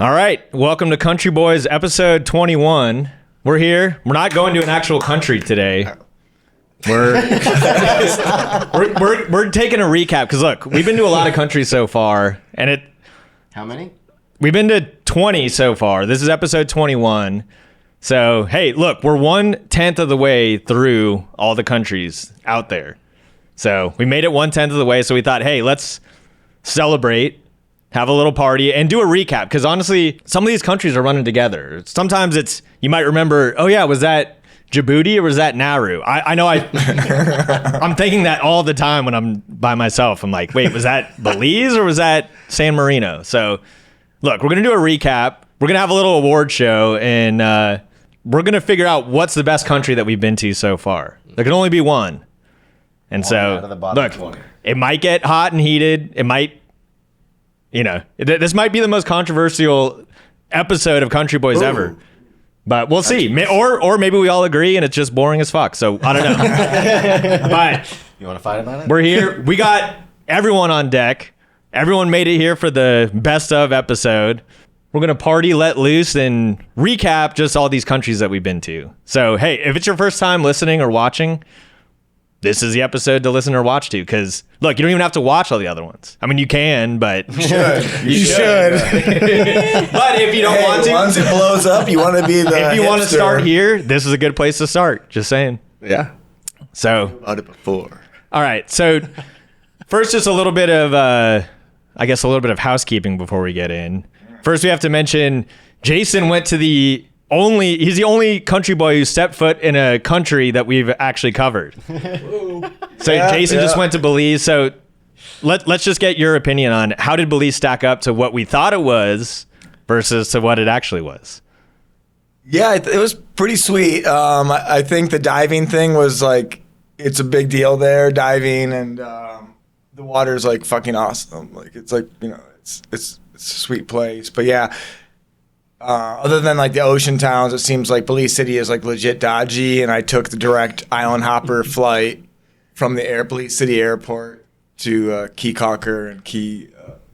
All right, welcome to Country Boys episode 21. We're here. We're not going to an actual country today. We're taking a recap because look, we've been to a lot of countries so far, and How many? we've been to 20 so far. This is episode 21. So hey, look, we're 1/10 of the way through all the countries out there. So we made it 1/10 of the way. So we thought, hey, let's celebrate, have a little party, and do a recap. Because honestly, some of these countries are running together. Sometimes you might remember, oh yeah, was that Djibouti or was that Nauru? I know I'm thinking that all the time when I'm by myself. I'm like, wait, was that Belize or was that San Marino? So look, we're going to do a recap. We're going to have a little award show, and we're going to figure out what's the best country that we've been to so far. There can only be one. And Out so, of the bottom look, 20. it might get hot and heated. It might, this might be the most controversial episode of Country Boys ever. But we'll see. Or maybe we all agree and it's just boring as fuck. So I don't know. But You want to fight about it? we're here. We got everyone on deck. Everyone made it here for the best of episode. We're going to party, let loose, and recap just all these countries that we've been to. So, hey, if it's your first time listening or watching, this is the episode to listen or watch to. Because, look, you don't even have to watch all the other ones. I mean, you can, but... You should. But if you don't want to... Once it blows up, you want to be the If you want to hipster. start here, this is a good place to start. Just saying. Yeah. So... About it before. All right. So first, just a little bit of, a little bit of housekeeping before we get in. First, we have to mention Jason went to he's the only country boy who stepped foot in a country that we've actually covered. So Jason just went to Belize. So let's just get your opinion on how did Belize stack up to what we thought it was versus to what it actually was. Yeah, it was pretty sweet. I think the diving thing was like, it's a big deal there, diving, and the water's like fucking awesome. Like it's like, it's a sweet place. But yeah, other than like the ocean towns, it seems like Belize City is like legit dodgy. And I took the direct island hopper flight from the Belize City airport to Key Cocker and Key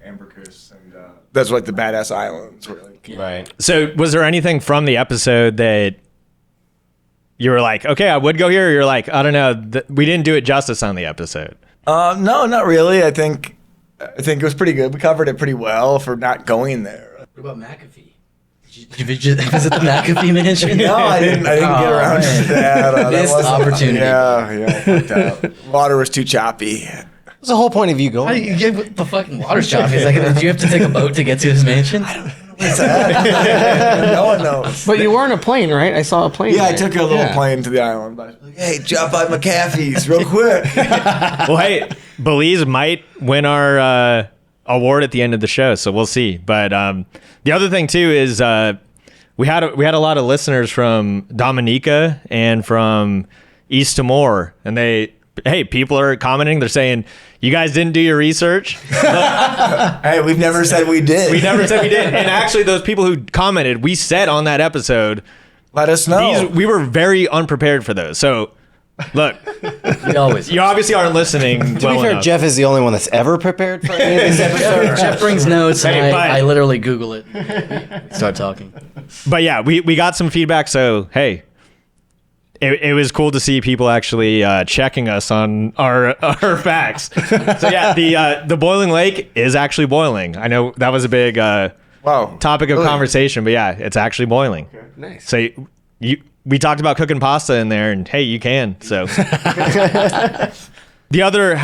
Ambergris, and that's like the Baddest islands. Where, like, Right. So was there anything from the episode that you were like, okay, I would go here, or you're like, I don't know, we didn't do it justice on the episode? No, not really. I think it was pretty good. We covered it pretty well for not going there. What about McAfee? Did you visit the McAfee mansion? No, I didn't get around to that. That Missed wasn't- opportunity. Yeah, fucked out. Water was too choppy. What's the whole point of you How going? do you get the fucking water shop? He's like, did you have to take a boat to get to his mansion? What's that? No one knows. But you were in a plane, right? I saw a plane. Yeah, I right? took a little plane to the island. But I was like, hey, drop by McAfee's real quick. Well, hey, Belize might win our award at the end of the show, so we'll see. But the other thing too is we had a lot of listeners from Dominica and from East Timor, and people are commenting. They're saying, you guys didn't do your research. Hey, we've never said we did. We never said we did. And actually, those people who commented, we said on that episode, Let us know. we were very unprepared for those. So, look, We always. you obviously aren't listening. To be fair, Jeff is the only one that's ever prepared for any of these episodes. Jeff brings notes, and Hey, but- I literally Google it. Start talking. But yeah, we got some feedback. So, hey, it was cool to see people actually checking us on our facts. So yeah, the boiling lake is actually boiling. I know that was a big Wow. topic of conversation, but yeah, it's actually boiling. Okay. Nice. So we talked about cooking pasta in there, and hey, you can. So the other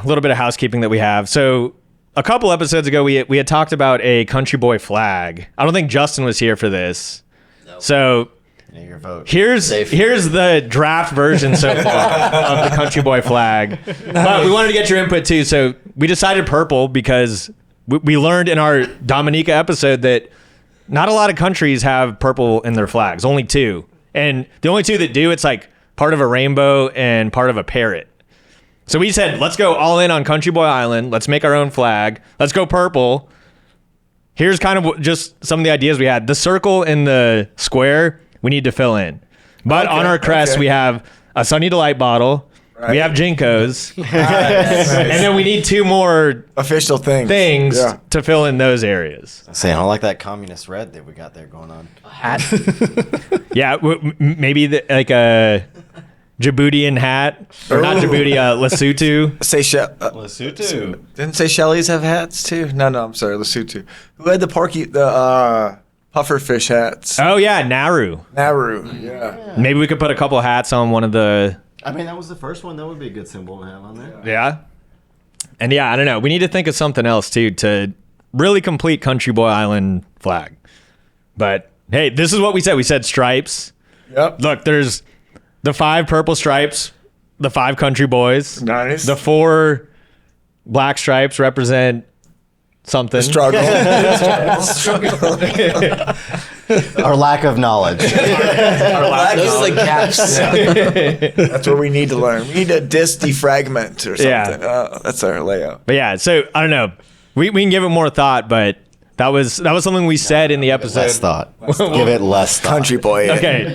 little bit of housekeeping that we have. So a couple episodes ago, we had talked about a Country Boy flag. I don't think Justin was here for this. No. So Your vote. here's the draft version so far of the Country Boy flag. But we wanted to get your input too. So we decided purple because we learned in our Dominica episode that not a lot of countries have purple in their flags, only two. And the only two that do, it's like part of a rainbow and part of a parrot. So we said, let's go all in on Country Boy Island. Let's make our own flag. Let's go purple. Here's kind of just some of the ideas we had. The circle in the square, we need to fill in. But on our crest, we have a Sunny Delight bottle, We have Jinkos. Nice. And then we need 2 more Official things. things to fill in those areas. Saying I don't like that communist red that we got there going on. Hat. Yeah, maybe like a Djiboutian hat. Or not Djibouti, Lesotho. Lesotho. Didn't Seychelles have hats too? No, I'm sorry, Lesotho. Who had the pufferfish hats? Oh, yeah, Nauru. Nauru. Yeah. Maybe we could put a couple hats on one of the... I mean, that was the first one. That would be a good symbol to have on there. Yeah. And yeah, I don't know. We need to think of something else too to really complete Country Boy Island flag. But hey, this is what we said. We said stripes. Yep. Look, there's the 5 purple stripes, the 5 country boys. Nice. The 4 black stripes represent something. Struggle. Our lack of knowledge. Those are the gaps. That's what we need to learn. We need to defragment or something. Yeah. That's our layout. But yeah, so I don't know. We can give it more thought, but that was something we said in the episode. Less thought. Give it less thought. Country boy. Okay.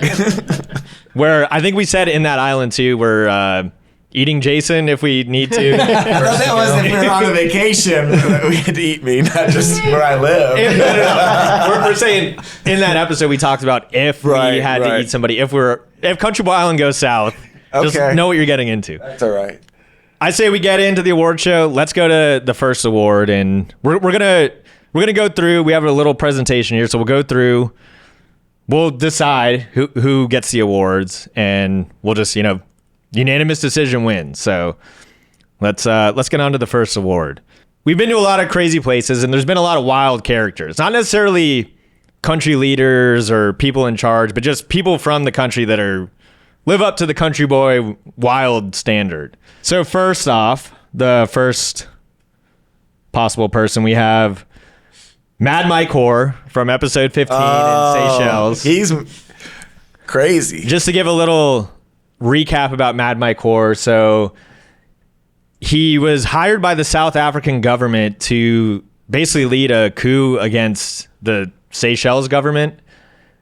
Where I think we said in that island too, we're eating Jason if we need to. That was if we were on a vacation, we had to eat me, not just where I live. No. We're saying in that episode we talked about if we had to eat somebody, if Country Boy Island goes south, just know what you're getting into. That's all right. I say we get into the award show. Let's go to the first award, and we're gonna go through. We have a little presentation here, so we'll go through. We'll decide who gets the awards, and we'll just unanimous decision wins. So let's get on to the first award. We've been to a lot of crazy places, and there's been a lot of wild characters. Not necessarily country leaders or people in charge, but just people from the country that live up to the country boy wild standard. So first off, the first possible person we have Mad Mike Hoare from episode 15 in Seychelles. He's crazy. Just to give a little recap about Mad Mike Hoare. So he was hired by the South African government to basically lead a coup against the Seychelles government.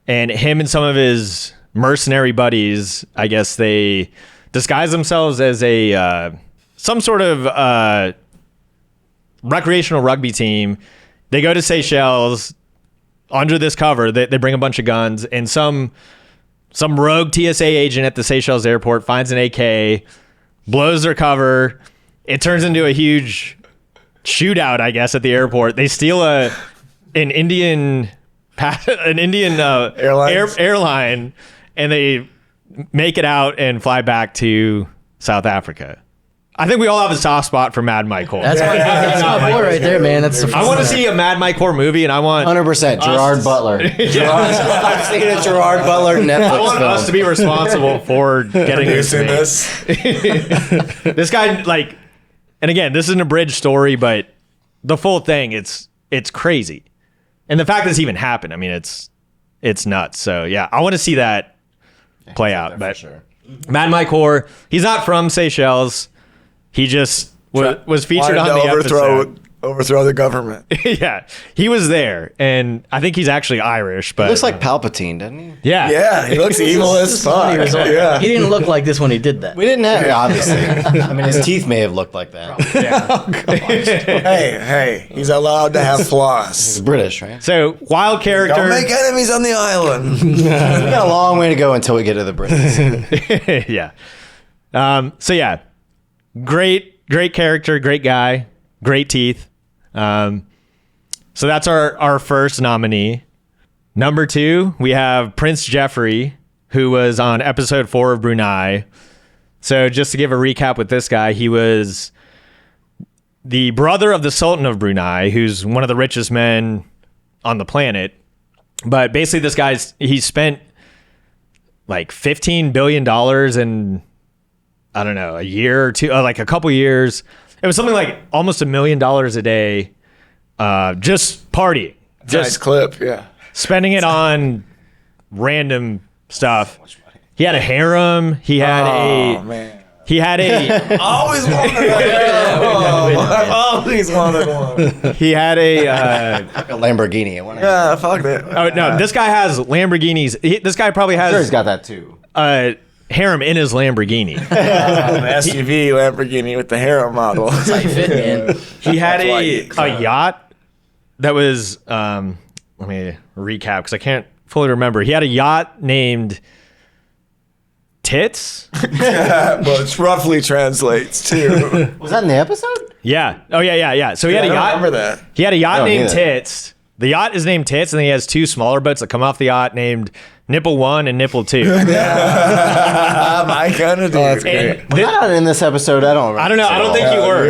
And him and some of his mercenary buddies, I guess they disguise themselves as some sort of recreational rugby team. They go to Seychelles under this cover. They bring a bunch of guns, and some rogue TSA agent at the Seychelles airport finds an AK, blows their cover. It turns into a huge shootout, I guess, at the airport. They steal an Indian airline, and they make it out and fly back to South Africa. I think we all have a soft spot for Mad Mike Hoare. That's my boy right there, man. That's I want to see a Mad Mike Hoare movie, and I want 100% Gerard Butler. I've seen a Gerard Butler Netflix I want film. us to be responsible for getting this in made. this. This guy, and again, this is an abridged story, but the full thing, it's crazy. And the fact that this even happened, I mean, it's nuts. So yeah, I want to see that play out. But sure. Mad Mike Hoare, he's not from Seychelles. He just was featured on the episode. Overthrow the government. Yeah, he was there, and I think he's actually Irish. But Looks like Palpatine, doesn't he? yeah, Yeah, he looks evil as fuck. Yeah. He didn't look like this when he did that. We didn't have obviously. I mean, his teeth may have looked like that. Hey, he's allowed to have flaws. He's British, right? So wild character. Don't make enemies on the island. We got a long way to go until we get to the Brits. Yeah. So yeah, great character, great guy, great teeth. So that's our first nominee. Number 2, we have Prince Jeffrey, who was on episode 4 of Brunei. So just to give a recap with this guy, he was the brother of the Sultan of Brunei, who's one of the richest men on the planet. But basically this guy's, he spent like $15 billion in, I don't know, a year or two, like a couple years. It was something like almost $1 million a day, just partying. Nice clip, yeah. Spending it on random stuff. He had a harem. He had He had a. Always wanted I've always wanted one. He had a. Like a Lamborghini. Yeah, fuck that. Oh no! This guy has Lamborghinis. This guy probably I'm has. sure he's got that too. harem in his Lamborghini. SUV Lamborghini with the harem model. Tight fit, man. He had That's why a yacht that was, let me recap because I can't fully remember. He had a yacht named Tits. Well, it roughly translates to. Was that in the episode? Yeah. Oh, yeah. So he had a I don't yacht. remember that. He had a yacht don't named either. Tits. The yacht is named Tits, and then he has 2 smaller boats that come off the yacht named Nipple 1 and Nipple 2. My kind of dude. that's great. And Was that not in this episode? I don't remember. I don't know. I don't think you were.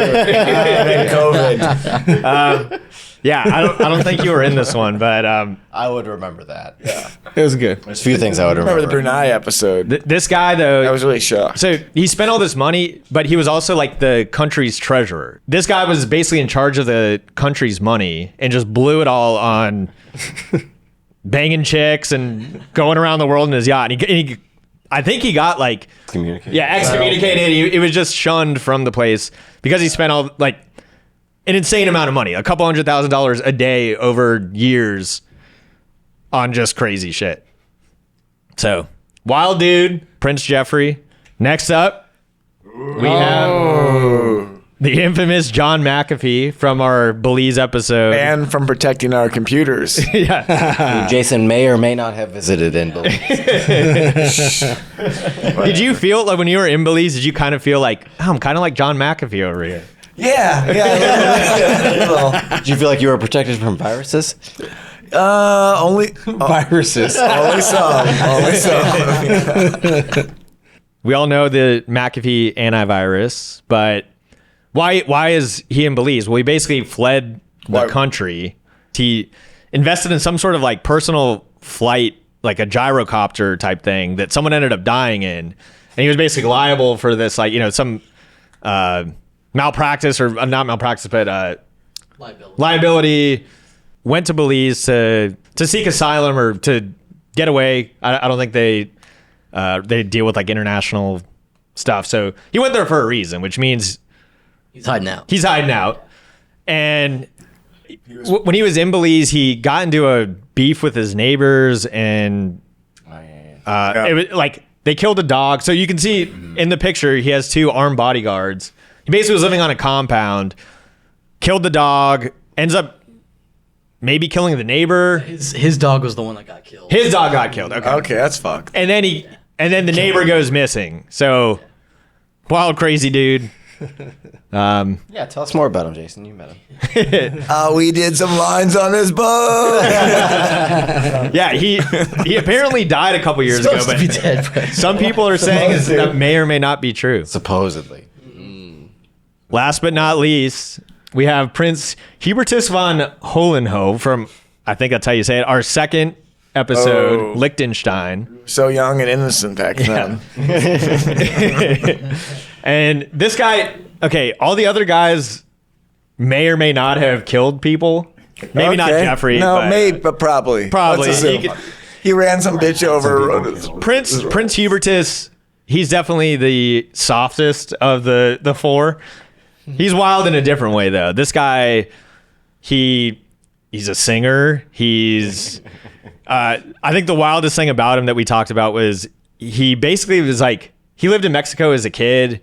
COVID. Yeah, I don't think you were in this one, but I would remember that. Yeah. It was good. There's a few things I would Remember remember. the Brunei episode? this guy though, I was really shocked. so he spent all this money, but he was also like the country's treasurer. This guy was basically in charge of the country's money and just blew it all on banging chicks and going around the world in his yacht. And he I think he got like Communicate. excommunicated. He was just shunned from the place because he spent all like an insane amount of money, a couple $100,000 a day over years on just crazy shit. So, wild dude, Prince Jeffrey. Next up, we have the infamous John McAfee from our Belize episode. And from protecting our computers. Yeah. Jason may or may not have visited in Belize. Did you feel like when you were in Belize, did you kind of feel like, oh, I'm kind of like John McAfee over here? Yeah. A little. Did you feel like you were protected from viruses? Only Viruses. Only some. Only some. We all know the McAfee antivirus, but why is he in Belize? Well, he basically fled the Why- country. He invested in some sort of like personal flight, like a gyrocopter type thing that someone ended up dying in. And he was basically liable for this, like, some malpractice or not malpractice, but liability. Went to Belize to seek asylum or to get away. I don't think they deal with like international stuff. So he went there for a reason, which means He's hiding out. he's hiding out. And when he was in Belize, he got into a beef with his neighbors, and it was like they killed a dog. So you can see in the picture he has 2 armed bodyguards. He basically was living on a compound, killed the dog, ends up maybe killing the neighbor. His dog was the one that got killed. His dog got killed. Okay. Okay, that's fucked. And then the neighbor goes missing. So wild, crazy dude. Yeah, tell us more about him, Jason. You met him. We did some lines on his boat. Yeah, he apparently died a couple years ago, Supposed to be but dead, but some people are saying that may or may not be true. Supposedly. Last but not least, we have Prince Hubertus von Hohenloth from, I think that's how you say it, our second episode, Oh. Liechtenstein. So young and innocent back then. And this guy, okay, all the other guys may or may not have killed people. Maybe not Okay. Jeffrey. No, but maybe, but probably. Probably. Let's assume. He could- He ran some bitch over. Prince Hubertus, he's definitely the softest of the 4. He's wild in a different way though. This guy, he's a singer. He's I think the wildest thing about him that we talked about was he basically was like, he lived in Mexico as a kid.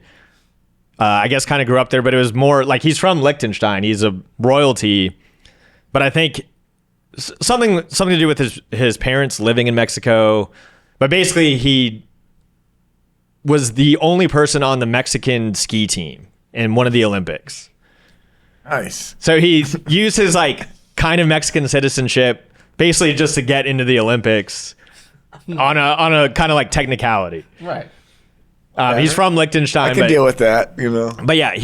I guess kind of grew up there, but it was more like he's from Liechtenstein. He's a royalty, but I think something to do with his parents living in Mexico. But basically, he was the only person on the Mexican ski team in one of the Olympics. Nice. So he used his like kind of Mexican citizenship basically just to get into the Olympics on a kind of like technicality. Right. He's from Liechtenstein. I can deal with that, But yeah,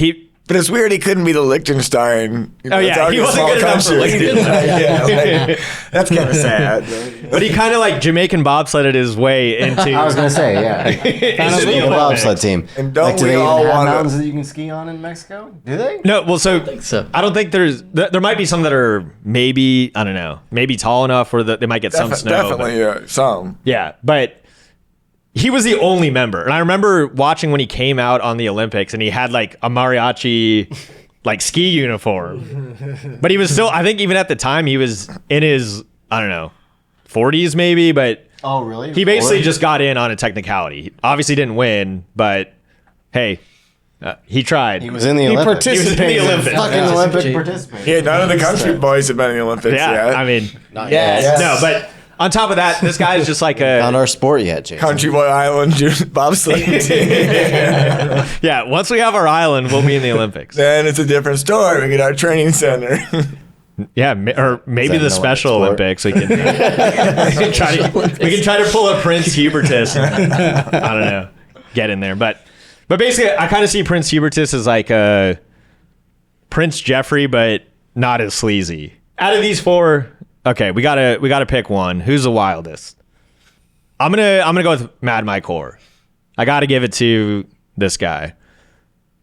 But it's weird he couldn't be the Liechtenstein. Oh, yeah, it's already he a wasn't small good enough for country. Liechtenstein. Yeah, like, that's kind of sad. But he kind of like Jamaican bobsledded his way into. I was gonna say, yeah. into the The Olympics. bobsled team. And don't do we they even all have wanna- mountains that you can ski on in Mexico? Do they? No, well, so so. I don't think there might be some that are maybe, I don't know, maybe tall enough where they might get some snow. but- Definitely, yeah, some. Yeah, but he was the only member. And I remember watching when he came out on the Olympics and he had like a mariachi like ski uniform. But he was still, I think even at the time he was in his, I don't know, 40s maybe, but Oh, really? He basically just got in on a technicality. He obviously didn't win, but hey, he tried. He was in the He Olympics. participated. He was in the Olympics. Fucking Yeah. Olympic participant. Yeah, none of the country boys have been in the Olympics Yeah, yet. I mean, Not yet. Yes. no, but on top of that, this guy's just like Not a our sport yet, Jason. Country Boy Island bobsledding team. yeah. Once we have our island, we'll be in the Olympics. Then it's a different story. We get our training center. Yeah, or maybe an the Special Olympic Olympics. We can try to pull up Prince Hubertus. And, I don't know, get in there, but basically, I kind of see Prince Hubertus as like a Prince Jeffrey, but not as sleazy. Out of these four, okay, we gotta pick one. Who's the wildest? I'm gonna go with Mad Mike Hoare. I gotta give it to this guy.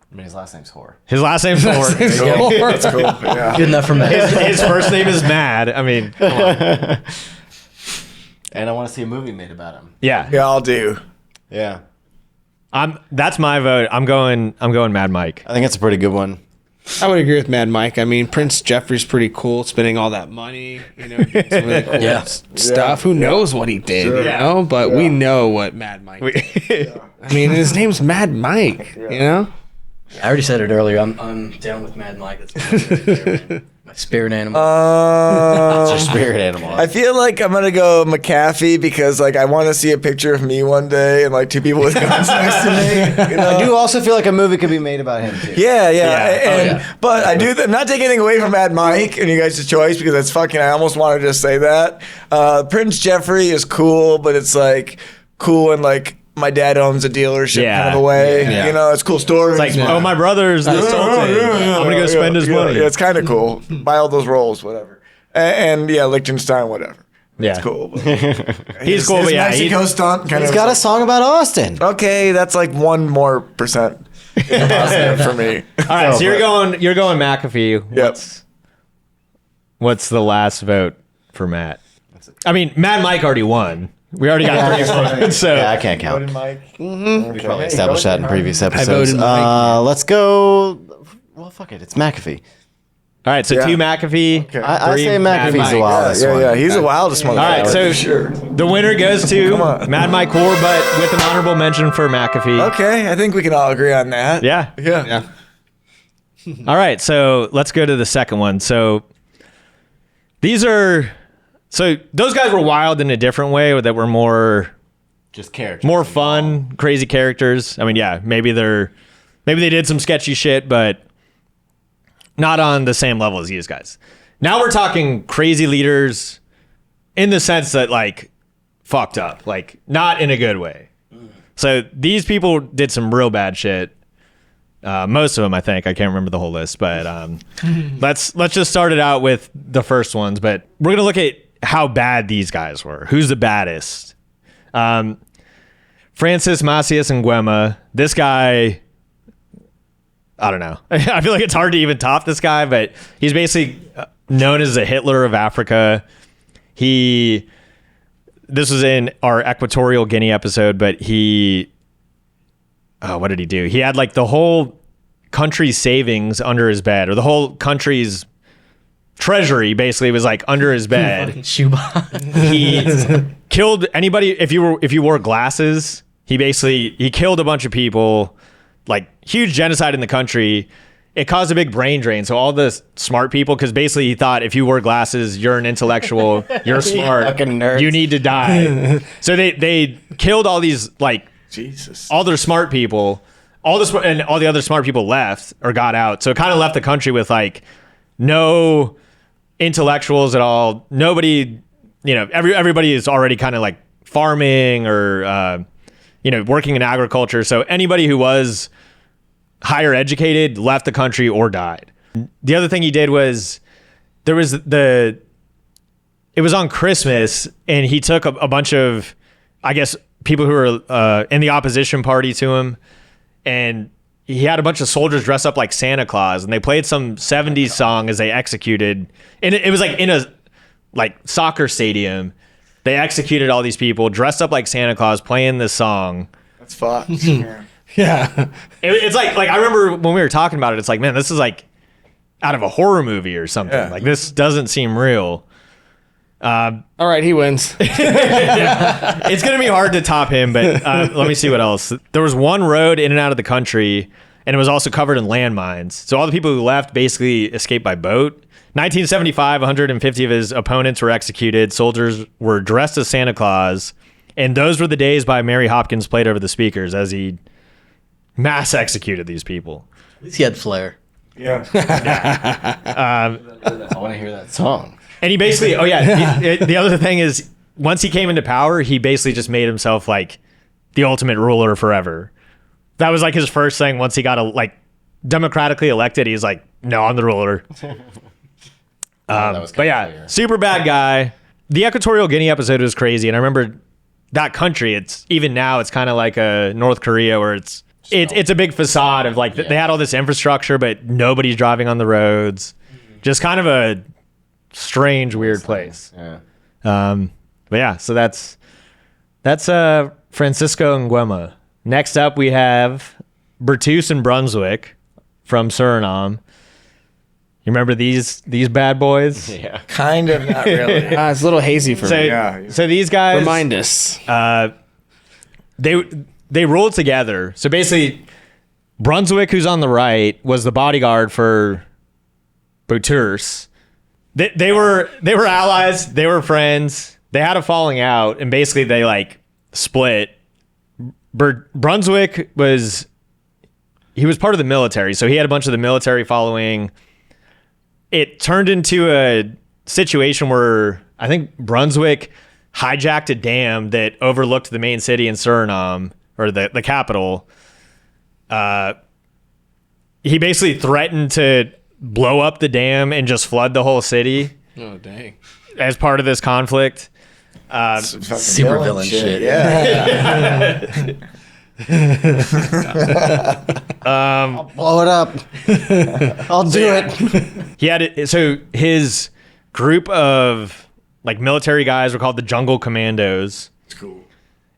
I mean, his last name's Whore. His last name's Hoare. That's cool. Yeah. Good enough for me. His first name is Mad. I mean, come on. And I want to see a movie made about him. Yeah. Yeah, I'll do. Yeah. That's my vote. I'm going Mad Mike. I think it's a pretty good one. I would agree with Mad Mike. I mean, Prince Jeffrey's pretty cool, spending all that money, doing some really cool Yeah. stuff. Who knows what he did, But we know what Mad Mike did. I mean, his name's Mad Mike, I already said it earlier. I'm down with Mad Mike. That's my spirit animal. It's your spirit animal. I feel like I'm gonna go McAfee because like I want to see a picture of me one day and like two people with guns next to me. You know? I do also feel like a movie could be made about him, too. Yeah. Yeah. But I do not take anything away from Mad Mike and you guys' choice because that's fucking. I almost want to just say that Prince Jeffrey is cool, but it's like cool and like. My dad owns a dealership kind of a way. Yeah. It's a cool story. It's like, oh, my brother's the Sultan. I'm gonna go spend his money. Yeah, it's kind of cool. Buy all those rolls, whatever. And yeah, Liechtenstein, whatever. Yeah. It's cool. But He's cool, but yeah, Mexico stunt kind He's of. got a song about Austin. Okay, that's like 1% more for me. All right, so you're going McAfee. Yep. What's the last vote for Matt? I mean, Mad Mike already won. We already got 3 votes, so Yeah, I can't count. Voted Mike. We probably established that in previous episodes. voted Mike. Let's go. Well, fuck it. It's McAfee. all right. So Yeah. 2 McAfee. Okay. I Three say Mad McAfee's the Mike. wildest one. Yeah, he's the wildest one. All right, so sure. the winner goes to Come on. Mad Mike Hoare, but with an honorable mention for McAfee. Okay, I think we can all agree on that. Yeah. Yeah. All right, so let's go to the second one. So those guys were wild in a different way that were more Just characters. more fun, crazy characters. I mean, yeah, maybe they did some sketchy shit, but not on the same level as these guys. Now we're talking crazy leaders in the sense that like fucked up, like not in a good way. So these people did some real bad shit. Most of them, I think. I can't remember the whole list, but let's just start it out with the first ones. But we're gonna look at how bad these guys were. Who's the baddest? Francis Macias Nguema. This guy, I don't know. I feel like it's hard to even top this guy, but he's basically known as the Hitler of Africa. This was in our Equatorial Guinea episode, but what did he do? He had like the whole country's savings under his bed, or the whole country's treasury basically was like under his bed. Scuba. He killed anybody if you wore glasses. He killed a bunch of people, like huge genocide in the country. It caused a big brain drain. So all the smart people, because basically he thought if you wore glasses, you're an intellectual, you're smart, Fucking nerds. you need to die. So they killed all these like Jesus. all their smart people, and all the other smart people left or got out. So it kind of left the country with like no intellectuals at all. Nobody, everybody is already kind of like farming or working in agriculture. So anybody who was higher educated left the country or died. The other thing he did was it was on Christmas, and he took a bunch of, I guess, people who were in the opposition party to him, and he had a bunch of soldiers dress up like Santa Claus, and they played some 70s song as they executed. And it was like in a soccer stadium. They executed all these people dressed up like Santa Claus playing this song. That's fucked. Yeah. It's like I remember when we were talking about it, it's like, man, this is like out of a horror movie or something. Yeah. Like this doesn't seem real. All right, he wins. It's going to be hard to top him, but let me see what else. There was one road in and out of the country, and it was also covered in landmines. So all the people who left basically escaped by boat. 1975, 150 of his opponents were executed. Soldiers were dressed as Santa Claus, and those were the days by Mary Hopkins played over the speakers as he mass executed these people. At least he had flair. Yeah. I want to hear that song. And he basically, the other thing is, once he came into power, he basically just made himself like the ultimate ruler forever. That was like his first thing. Once he got democratically elected, he's like, no, I'm the ruler. But yeah, clear. super bad guy. The Equatorial Guinea episode was crazy, and I remember that country. It's even now, it's kind of like a North Korea where it's a big facade of like they had all this infrastructure, but nobody's driving on the roads. Just kind of a strange, weird place. Yeah. But yeah, so that's Francisco Nguema. Next up, we have Bertu and Brunswick from Suriname. You remember these bad boys? Yeah. Kind of, not really. It's a little hazy for me. Yeah. So these guys Remind us. they ruled together. So basically, Brunswick, who's on the right, was the bodyguard for Hubertus. They were allies. They were friends. They had a falling out, and basically they like split. Brunswick was part of the military, so he had a bunch of the military following. It turned into a situation where I think Brunswick hijacked a dam that overlooked the main city in Suriname, or the capital. He basically threatened to blow up the dam and just flood the whole city Oh, dang. as part of this conflict. Super villain shit. Yeah. Blow it up. I'll do it. He had it. So his group of like military guys were called the Jungle Commandos. It's cool.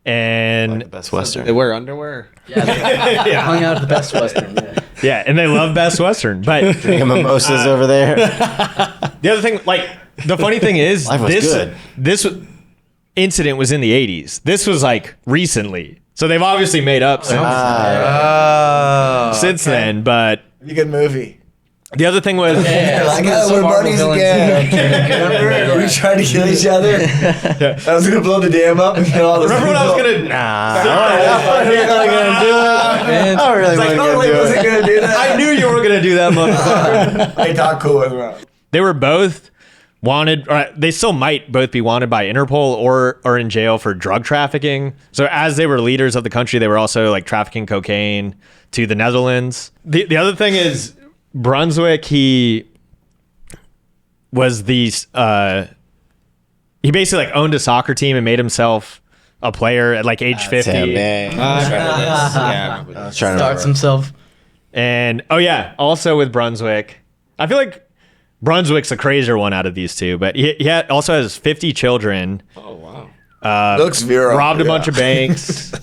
And The best Western. They wear underwear. Yeah, they hung out at the Best Western. Yeah. yeah, and they love Best Western. But Drinking mimosas over there. the other thing, like the funny thing is, Life was good. this incident was in the 80s. This was like recently. So they've obviously made up since then. But Pretty good movie. the other thing was, Like, we're buddies again. Remember? We tried to kill each other. I was gonna blow the dam up and kill all the remember when I was people. gonna? I really It's wasn't gonna do that. I knew you were gonna do that, motherfucker. I thought cool with him. They were both wanted, or they still might both be wanted by Interpol or in jail for drug trafficking. So as they were leaders of the country, they were also like trafficking cocaine to the Netherlands. The other thing is Brunswick, he was he basically like owned a soccer team and made himself a player at like age 50. Yeah. Starts himself. And also with Brunswick, I feel like Brunswick's the crazier one out of these two, but he also has 50 children. Oh, wow. Looks virile. Robbed a bunch of banks.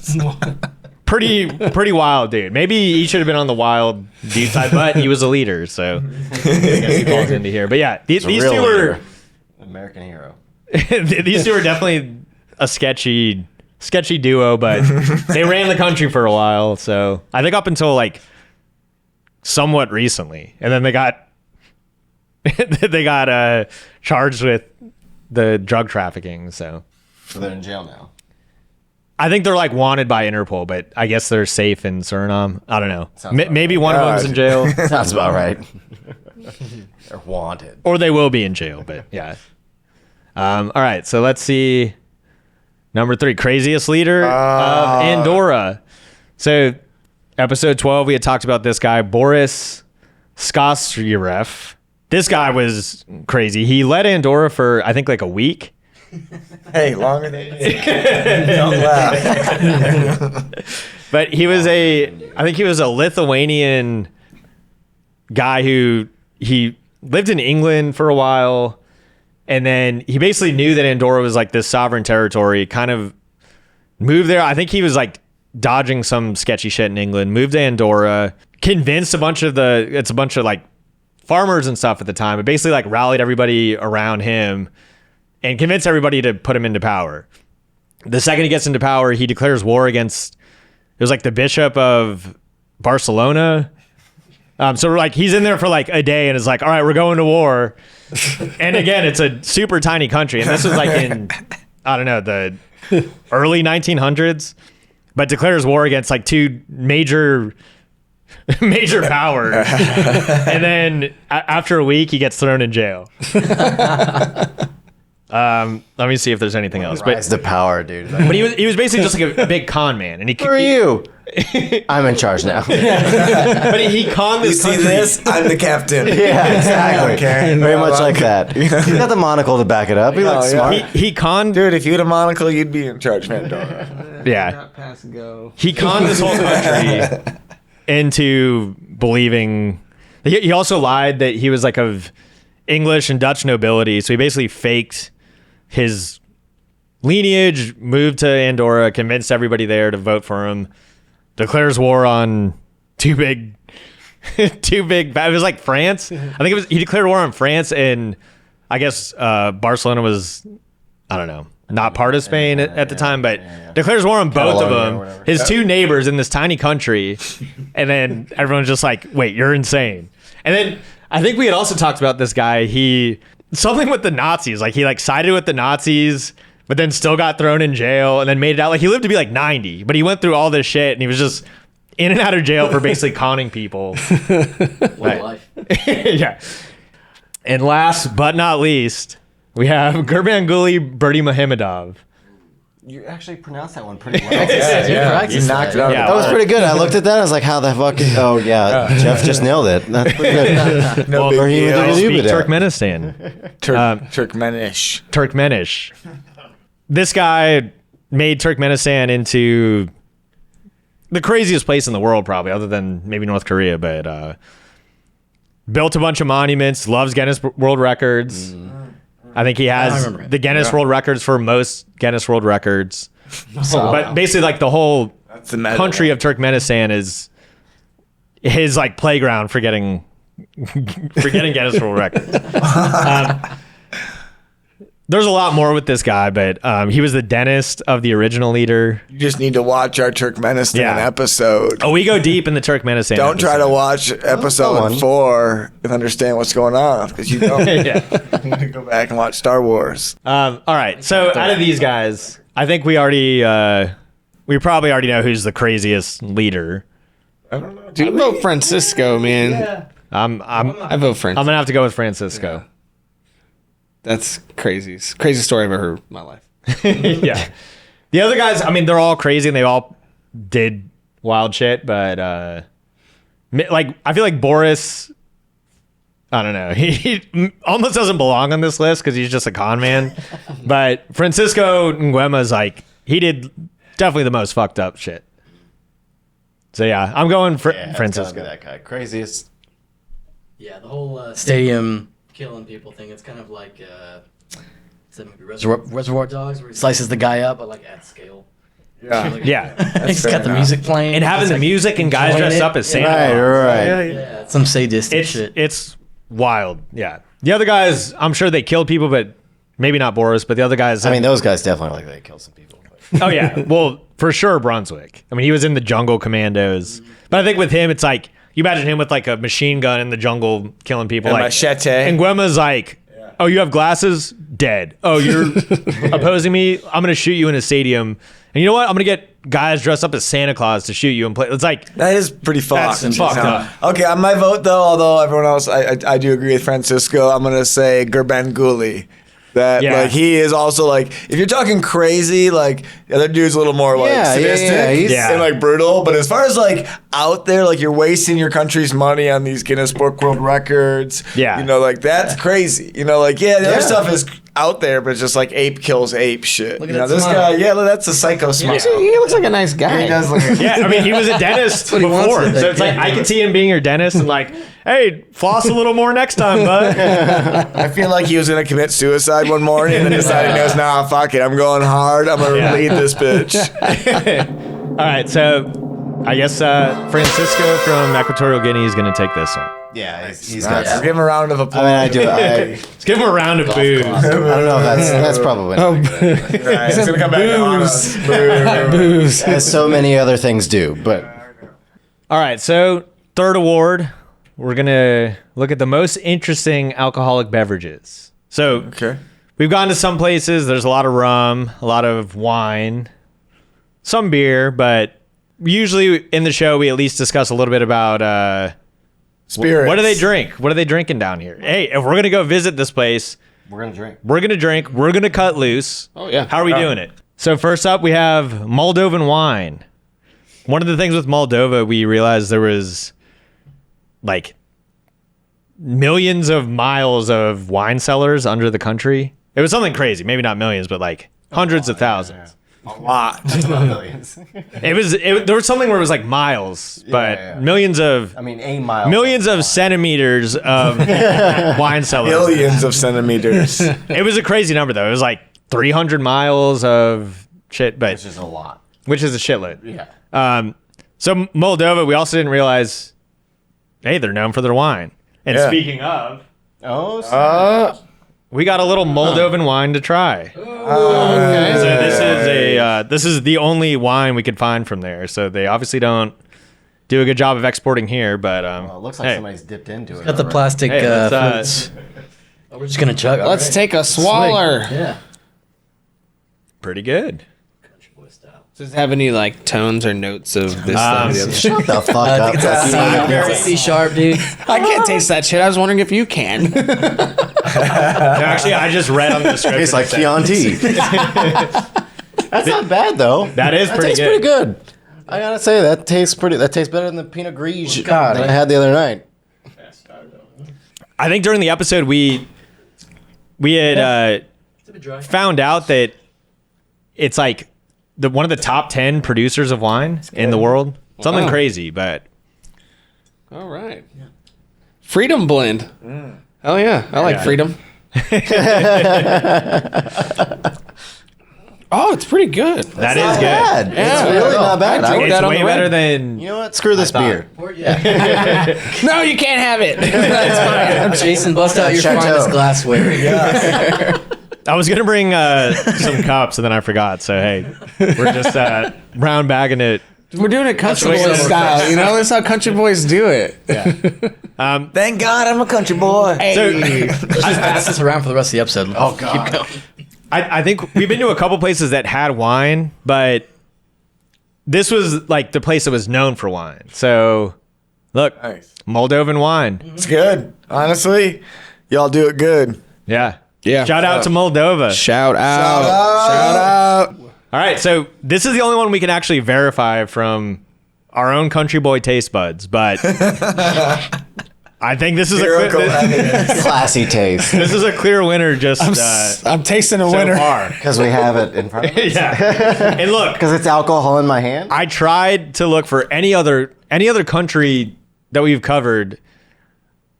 Pretty wild, dude. Maybe he should have been on the wild dude side, but he was a leader, so I guess he falls into here. But yeah, these Real two were leader. American hero. these two are definitely a sketchy duo, but they ran the country for a while. So I think up until like somewhat recently, and then they got charged with the drug trafficking. So they're in jail now. I think they're like wanted by Interpol, but I guess they're safe in Suriname. I don't know. Sounds about Maybe one of them's in jail, Sounds about right. They're wanted. or they will be in jail. But yeah. All right, so let's see. Number 3, craziest leader of Andorra. So, episode 12, we had talked about this guy, Boris Skosyev. This guy was crazy. He led Andorra for, I think, like a week. Hey, longer than don't laugh. But he was I think he was a Lithuanian guy who he lived in England for a while. And then he basically knew that Andorra was like this sovereign territory, kind of moved there. I think he was like dodging some sketchy shit in England, moved to Andorra, convinced a bunch of like farmers and stuff at the time, but basically like rallied everybody around him and convince everybody to put him into power. The second he gets into power, he declares war against, it was like the bishop of Barcelona. So like he's in there for like a day and is like, all right, we're going to war. And again, it's a super tiny country. And this was like in, I don't know, the early 1900s, but declares war against like two major powers. And then after a week, he gets thrown in jail. Let me see if there's anything else. But Rise to power, dude. but he was basically just like a big con man, and Who are you? I'm in charge now. But he conned You this see country. this? I'm the captain. Yeah, exactly. Okay. Very much like that. He's got the monocle to back it up. He looks yeah. smart. He conned, Dude, if you had a monocle, you'd be in charge, man. yeah. Not pass and go. He conned this whole country into believing. He also lied that he was like of English and Dutch nobility, so he basically faked his lineage, moved to Andorra, convinced everybody there to vote for him, declares war on two big. It was like France. I think it was. He declared war on France, and I guess Barcelona was, I don't know, not part of Spain at the time, but declares war on both of Catalonia or them. whatever. His two neighbors in this tiny country, and then everyone's just like, "Wait, you're insane." And then I think we had also talked about this guy. He something with the Nazis, like he like sided with the Nazis, but then still got thrown in jail, and then made it out. Like he lived to be like 90, but he went through all this shit, and he was just in and out of jail for basically conning people. What a life. Yeah. And last but not least, we have Gurbanguly Berdimuhamedov. You actually pronounced that one pretty well. You knocked it out. Yeah. That was pretty good. I looked at that. I was like, how the fuck? Oh, yeah. Jeff just nailed it. That's pretty good. No Well, big or he deal. would do Speak with that. Turkmenistan. Turkmenish. Turkmenish. This guy made Turkmenistan into the craziest place in the world, probably, other than maybe North Korea, but built a bunch of monuments, loves Guinness World Records. I think he has remember it. the Guinness World Records for most Guinness World Records. But basically, like the whole That's the medal. country of Turkmenistan is his like playground for getting Guinness World Records. There's a lot more with this guy, but he was the dentist of the original leader. You just need to watch our Turkmenistan Yeah. episode. Oh, we go deep in the Turkmenistan. Don't try to episode. watch episode one. 4 and understand what's going on because you don't. Yeah. Go back and watch Star Wars. All right. So out of these guys, I think we probably already know who's the craziest leader. I don't know. I vote Francisco, man. I vote Francisco. I'm gonna have to go with Francisco. That's crazy. It's the craziest story I've ever heard in my life. Yeah. The other guys, I mean, they're all crazy and they all did wild shit, but like I feel like Boris, I don't know, he almost doesn't belong on this list because he's just a con man. But Francisco Nguema's like he did definitely the most fucked up shit. So yeah, I'm going for Francisco. That guy. Craziest. Yeah, the whole stadium killing people thing. It's kind of like it's that movie Reservoir Dogs, where he slices the guy up, but like at scale. Yeah. Yeah. He's fair got the enough. music playing, And having It's the like music and guys enjoying dressed it. up as Santa Right, Claus. right. Yeah, some sadistic shit. It's wild. Yeah. The other guys, I'm sure they killed people, but maybe not Boris, but the other guys. I mean, those guys definitely like they kill some people. Oh yeah, well for sure Brunswick. I mean, he was in the Jungle Commandos, but I think with him, it's like you imagine him with like a machine gun in the jungle killing people, And like machete. And Nguema's like, oh, you have glasses, dead. Oh, you're opposing me. I'm gonna shoot you in a stadium, and you know what? I'm gonna get guys dressed up as Santa Claus to shoot you and play. It's like That is pretty fucked. That's fucked up. Okay, on my vote though, although everyone else, I do agree with Francisco. I'm gonna say Gurbanguly. That Yeah. like he is also like if you're talking crazy, like the other dude's a little more like Yeah, yeah, sadistic yeah, he's- Yeah. and like brutal. But as far as like out there, like you're wasting your country's money on these Guinness Book World Records. Yeah. you know, like that's crazy. You know, like the Yeah. other stuff is out there, but it's just like ape kills ape shit. Look You at know, that this smile. guy, that's a psycho smile. He looks like a nice guy. He does look. yeah, I mean, he was a dentist what he wants before, to think. so it's like Yeah. I could see him being your dentist and like, hey, floss a little more next time, bud. I feel like he was gonna commit suicide one morning and then decided he goes, nah, fuck it, I'm going hard. I'm gonna Yeah. lead this bitch. All right, so I guess Francisco from Equatorial Guinea is going to take this one. Yeah, he's Nice. got. Give him a round of applause. I mean, I do. Let's give him a round of booze. I don't know if that's probably not good. Right, it's gonna come back to haunt us. Booze. as so many other things do. But All right, so third award, we're going to look at the most interesting alcoholic beverages. So Okay. we've gone to some places, there's a lot of rum, a lot of wine, some beer, but usually in the show we at least discuss a little bit about Spirits. what do they drink? What are they drinking down here? Hey, if we're going to go visit this place, we're gonna drink. we're going to drink, we're going to cut loose. Oh, yeah. How are we doing it? So first up, we have Moldovan wine. One of the things with Moldova, we realized there was like millions of miles of wine cellars under the country. It was something crazy. Maybe not millions, but like hundreds of thousands. A lot. Millions. There was something where it was like miles, but yeah. millions of I mean, a mile. millions of centimeters of wine cellars. Billions of centimeters. It was a crazy number though. It was like 300 miles of shit, but Which is a lot. which is a shitload. Yeah. So Moldova, we also didn't realize, hey, they're known for their wine. And Yeah. speaking of, Oh. we got a little Moldovan wine to try. So this is the only wine we could find from there. So they obviously don't do a good job of exporting here, but Well, it looks like hey, somebody's dipped into it. Got the already. plastic Hey, let's, fruits. Oh, we're just gonna chug. All Let's right. take a swaller. Yeah. pretty good. Country boy style. Does it have any like tones or notes of this? that, or the other? Shut the fuck I up. think it's a C sharp, dude. I can't taste that shit. I was wondering if you can. No, actually, I just read on the description. Tastes like it said- Chianti. That's not bad though. That is That pretty tastes good. pretty good. I gotta say that tastes pretty. That tastes better than the Pinot Gris God, that I had the other night. I think during the episode we had It's a bit dry. found out that it's like one of the top 10 producers of wine in the world. Something Wow. crazy, but All right. Freedom blend. Hell yeah. I like Yeah. freedom. Oh, it's pretty good. that is Not good. bad. Yeah. It's really not bad. I I drink would- It's that on way the better red. than You know what? Screw this beer. Yeah. No, you can't have it. Jason, bust out your Chateau. finest glassware. I was gonna bring some cups and then I forgot. So hey, we're just brown bagging it. We're doing it country That's the way boy it style. You know, that's how country boys do it. Thank God I'm a country boy. Hey. Let's just pass this around for the rest of the episode. Oh God. Keep going. I think we've been to a couple places that had wine, but this was like the place that was known for wine. So look, Nice. Moldovan wine. It's good. Honestly, y'all do it good. Yeah. Yeah. Shout out to Moldova. Shout out. out. Shout out. All right, so this is the only one we can actually verify from our own country boy taste buds, but I think this is Miracle this evidence. Classy taste. is a clear winner just I'm tasting a so winner. far. Because we have it in front of us. Yeah. And look, Because it's alcohol in my hand. I tried to look for any other country that we've covered,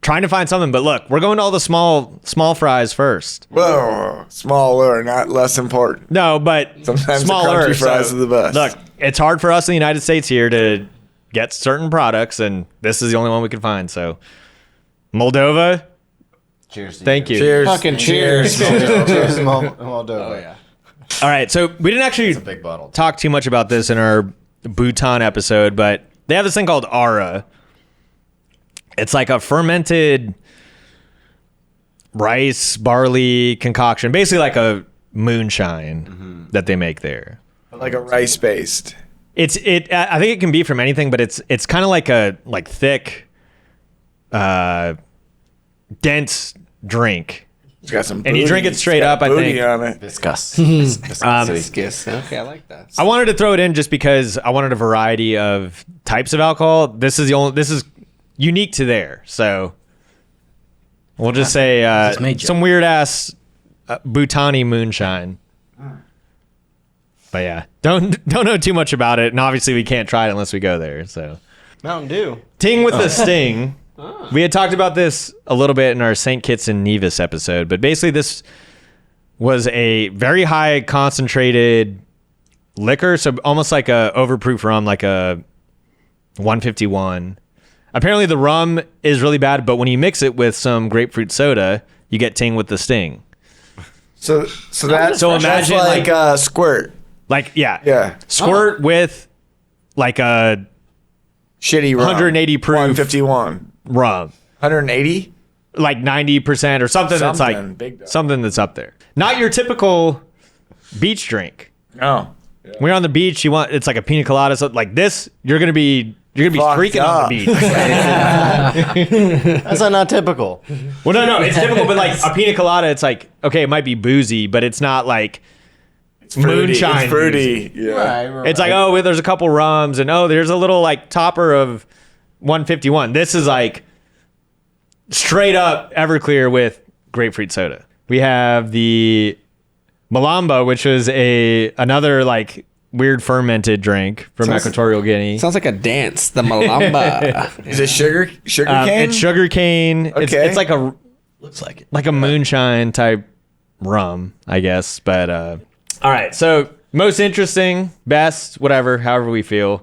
trying to find something. But look, we're going to all the small fries first. Whoa, smaller, not less important. No, but Sometimes the smaller. country fries are the best. Look, it's hard for us in the United States here to get certain products, and this is the only one we can find. So, Moldova, Cheers. To thank you. Cheers. Fucking cheers. Cheers, Moldova. Oh, yeah. All right, so we didn't actually Big bottle. talk too much about this in our Bhutan episode, but they have this thing called Ara. It's like a fermented rice, barley concoction, basically like a moonshine that they make there. Like a rice based. I think it can be from anything, but it's kind of like a thick, dense drink. It's got some And you booty. drink it straight It's got up, I booty think. on it. Viscous. Yes. Okay, I like that. I wanted to throw it in just because I wanted a variety of types of alcohol. This is unique to there, so we'll just say Just made you. some weird ass Bhutani moonshine. But yeah, don't know too much about it, and obviously we can't try it unless we go there. So Mountain Dew. Ting with the Sting. We had talked about this a little bit in our St. Kitts and Nevis episode, but basically this was a very high concentrated liquor, so almost like a overproof rum, like a 151. Apparently the rum is really bad, but when you mix it with some grapefruit soda, you get Ting with the Sting. So that's imagine like squirt. Like, Yeah. Squirt with like a Shitty rum. 180 proof 151. rum. 180? Like 90% or something that's Something like big dog. something that's up there. Not your typical beach drink. No. When you're on the beach, it's like a pina colada. So like this, you're gonna be Fucked freaking on up. the beach. That's not typical. Well, no, it's typical, but like a pina colada, it's like, okay, it might be boozy, but it's not like moonshine. It's fruity. Yeah. It's like, oh, well, there's a couple rums, and oh, there's a little like topper of 151. This is like straight up Everclear with grapefruit soda. We have the Malamba, which was another like weird fermented drink from Equatorial Guinea. Sounds like a dance. The Malamba. Is it sugar cane? It's sugar cane. Okay. It's like Looks like it. a moonshine type rum, I guess. But all right, so most interesting, best, whatever, however we feel.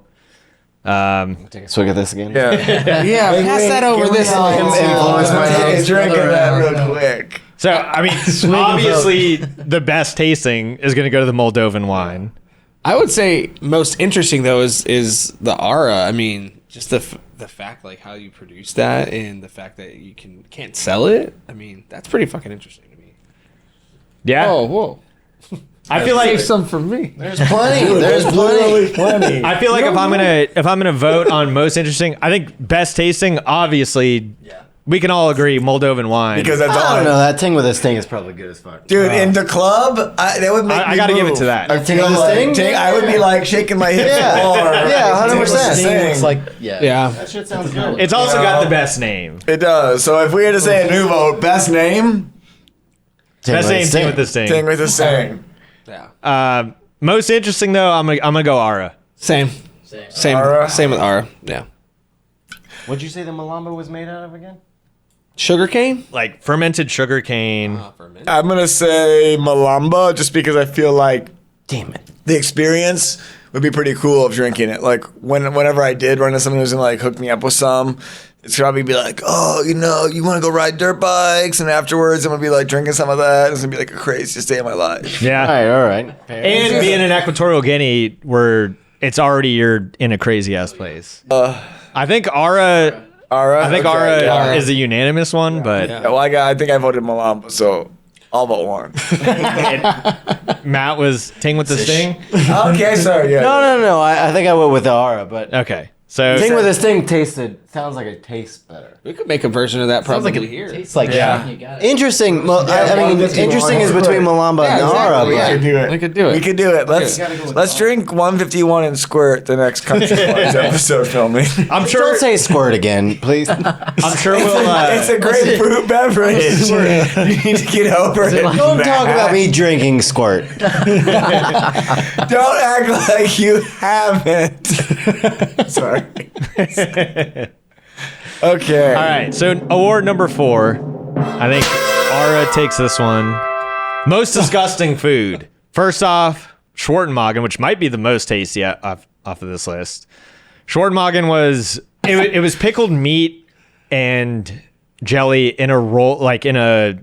Take a swig of this again. Yeah. Yeah, pass that over this. Take a drink of that real quick. So I mean, obviously, the best tasting is going to go to the Moldovan wine. I would say most interesting though is the Ara. I mean, just the fact like how you produce that and the fact that you can't sell it. I mean, that's pretty fucking interesting to me. Yeah, Oh, whoa! I feel like Save some for me. There's plenty. There's plenty. I feel like if I'm gonna vote on most interesting, I think best tasting. Obviously, we can all agree Moldovan wine. Because that's all I don't know. That Ting with this Ting is probably good as fuck. Dude, in the club, that would make me I gotta give it move. to that. Our Ting with this Ting? I would be like shaking my hips. Yeah. More. Yeah, 100%. Sing. It's like, yeah. Yeah. That shit sounds good. It's also got the best name. It does. So if we had to say a new vote, best name, Best name Ting with the Sting. Ting with the Sting. Yeah. Most interesting though, I'm gonna go Ara. Same. Ara. Same with Ara. Yeah. What'd you say the Malamba was made out of again? Sugarcane. Like fermented sugar cane. I'm gonna say Malamba just because I feel like Damn it. the experience would be pretty cool of drinking it. Like whenever I did run into someone who's gonna like hook me up with some, it's probably be like, oh, you want to go ride dirt bikes, and afterwards I'm gonna be like drinking some of that. It's gonna be like a craziest day of my life. Yeah. All right. And being in Equatorial Guinea, where it's already you're in a crazy ass place. I think Ara. Ara. I think Okay, Ara yeah. is a unanimous one, but Yeah, well, I think I voted Malamba, so all but one. Matt was Ting with the Sting. Okay, sorry. Yeah. No. I think I went with the Ara, but Okay, so Ting with this Ting sounds like it tastes better. We could make a version of that Sounds probably like it here. tastes like Yeah. You got it. Interesting. Well, I mean, 151. interesting is between Malamba and Ara. exactly, We yeah. could do it. We could do it. We could do it. Let's drink 151 and squirt the next CountryBoyz episode filming. I'm But sure. don't say squirt again, please. I'm sure we'll. It's a grapefruit beverage. You need to get over it. Don't talk about me drinking squirt. Don't act like you haven't. Sorry. Okay. All right, so award number 4. I think Ara takes this one. Most disgusting food. First off, Shortenmagen, which might be the most tasty off of this list. Shortenmagen was it was pickled meat and jelly in a roll, like in a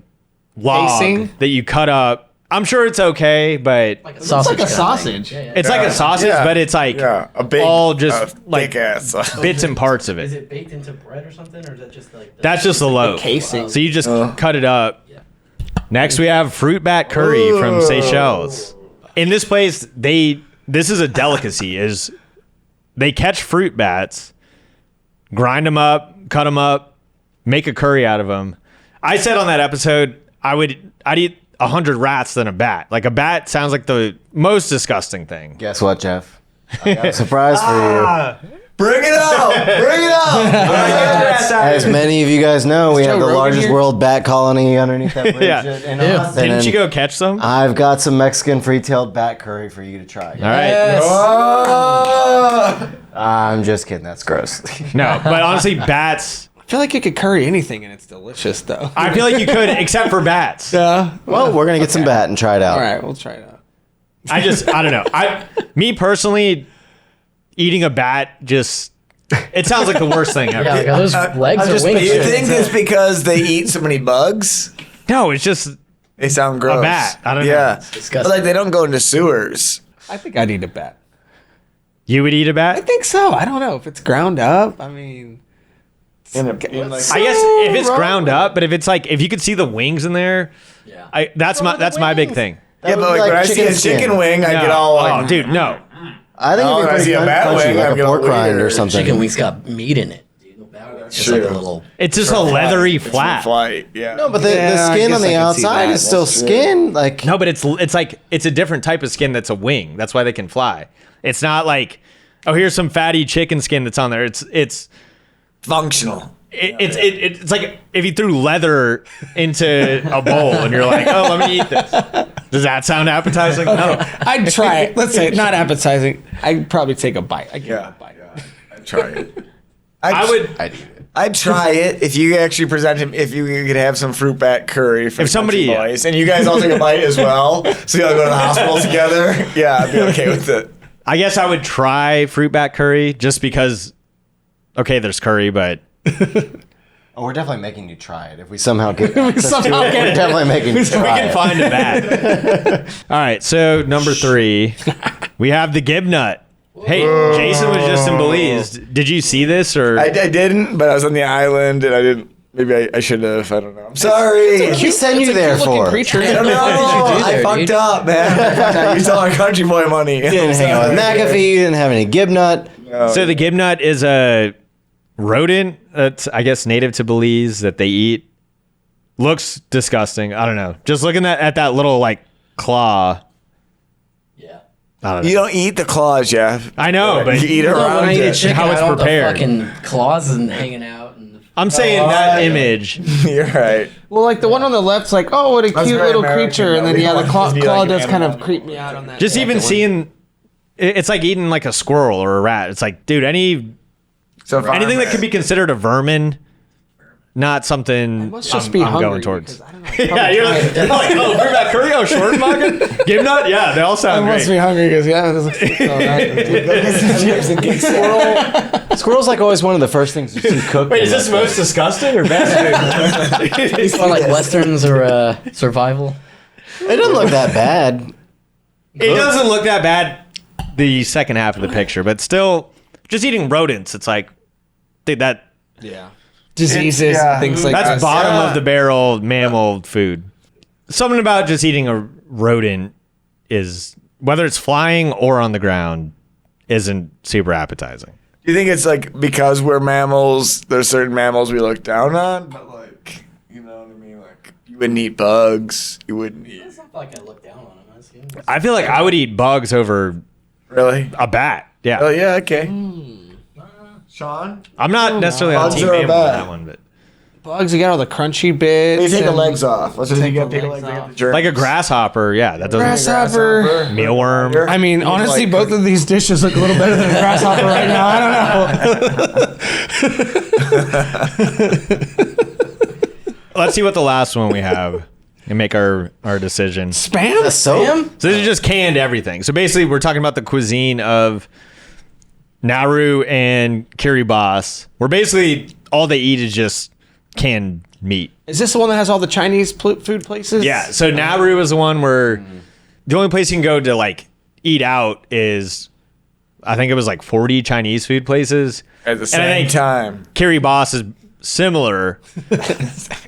log Casing? that you cut up. I'm sure it's okay, but Like a sausage. like a sausage. it's like a sausage, Yeah. but it's like a big, all just thick like ass. bits and parts of Is it. it baked into bread or something, or is that just like? That's just the loaf. casing. So you just cut it up. Next, we have fruit bat curry from Seychelles. In this place, this is a delicacy. Is they catch fruit bats, grind them up, cut them up, make a curry out of them. I said on that episode, I'd eat 100 rats than a bat. Like a bat sounds like the most disgusting thing. Guess what, Jeff? I got a surprise for you. Bring it out! Bring it out! As many of you guys know, we have the Rogan largest here? world bat colony underneath that bridge. Yeah. in Austin, Didn't you and go catch some? All I've got some Mexican free-tailed bat curry for you to try. right. Oh! I'm just kidding. That's gross. No, but honestly, bats. I feel like you could curry anything and it's delicious though. I feel like you could, except for bats. Yeah. Well, we're gonna get some bat and try it out. All right, we'll try it out. I don't know. Me personally, eating a bat just It sounds like the worst thing ever. Yeah, like, are those legs or Do wings? you think it's because they eat so many bugs? No, it's just They sound gross. bat. I don't know. Yeah. It's disgusting. But like they don't go into sewers. I think I'd eat a bat. you would eat a I bat. think so. I don't know if it's ground up. I mean, In I guess if it's ground up, but if it's like if you could see the wings in there, Yeah. that's my big thing. yeah, would but be like when I like see a chicken chicken skin. wing, I No. get all like, oh, dude, no. I think Oh, it'd I be see pretty a bat crunchy, wing, like I'm a gonna pork eat rind it. or something. Chicken wings got meat in it, dude. No bat wings. Just like a true. little. It's just a leathery flat. flight. Yeah. No, but the Yeah, I skin on guess the I can see outside that. is still That's true. skin. Like No, but it's like it's a different type of skin that's a wing. That's why they can fly. It's not like, oh, here's some fatty chicken skin that's on there. It's functional. it's like if you threw leather into a bowl and you're like, oh, let me eat this. Does that sound appetizing? No. I'd try it. Let's say not appetizing. I'd probably take a bite. I'd give it Yeah. a bite. I'd try it. I would. I'd try it if you actually present him. If you could have some fruit bat curry for If somebody- Country Boys, and you guys all take a bite as well, so y'all go to the hospital together. Yeah, I'd be okay with it. I guess I would try fruit bat curry just because. Okay, there's curry, but oh, we're definitely making you try it. If we somehow get access somehow to it, get we're it. definitely making you we try can it. find a bat. All right, so number 3, we have the Gib Nut. Hey, Jason was just in Belize. Did you see this or? I didn't, but I was on the island, and I didn't. Maybe I should have. I don't know. I'm sorry. What did you send you there for? Creature. I don't know. What did you do I there, fucked dude? up, man. I fucked up. You stole our country boy money. You didn't hang out with McAfee. You didn't have any Gib Nut. So the Gib Nut is a rodent that's, I guess, native to Belize that they eat. Looks disgusting. I don't know. Just looking at that little like claw. Yeah. I don't know. You don't eat the claws, Jeff. I know, but you eat Well, when around I eat a it. chicken, How it's I don't prepared. want the fucking claws and hanging out. And I'm saying that image. You're right. Well, like the one on the left's like, oh, what a That's cute very little American, creature, and though. then We yeah, the want claw, it to be claw like an does kind of animal. creep me out on that. Just even second one. seeing, it's like eating like a squirrel or a rat. It's like, dude, anything that could be considered a vermin, not something must just I'm, be I'm hungry going towards. because I don't know. Yeah, you're like, oh, fruit bat curry, oh, Shortenmagen, Gib Nut, yeah, they all I sound must great. be hungry because yeah, this looks Squirrel's like always one of the first things you see cooked. Wait, in is this that most disgusting or best? or like westerns or survival. thing. It doesn't look that bad. It doesn't look that bad, the second half of the picture, but still, just eating rodents, it's like, dude, yeah, diseases, Yeah. and things like that's that. bottom Yeah. of the barrel mammal food. Something about just eating a rodent is, whether it's flying or on the ground, isn't super appetizing. Do you think it's like because we're mammals, there's certain mammals we look down on, but like, you know what I mean? Like, you wouldn't eat bugs. You wouldn't eat. It's not like I look down on them. I see them. I feel like I would eat bugs over Really? a bat. Yeah. Oh, yeah, okay. Sean? I'm not necessarily on Bugs team are a mammal on bat. that one, but bugs. You got all the crunchy bits. You take the and legs off. Let's just take the legs legs off. off. The germs. like a grasshopper, yeah, that doesn't. Grasshopper. Mealworm. I mean, honestly, like- both of these dishes look a little better than a grasshopper right now. I don't know. Let's see what the last one we have and make our decision. Spam? That's so. So this is just canned everything. So basically, we're talking about the cuisine of Nauru and Kiribati, where basically all they eat is just canned meat. Is this the one that has all the Chinese food places? Yeah. So Nauru is the one where the only place you can go to like eat out is, I think it was like 40 Chinese food places. At the And I same think time. Kiribati is similar.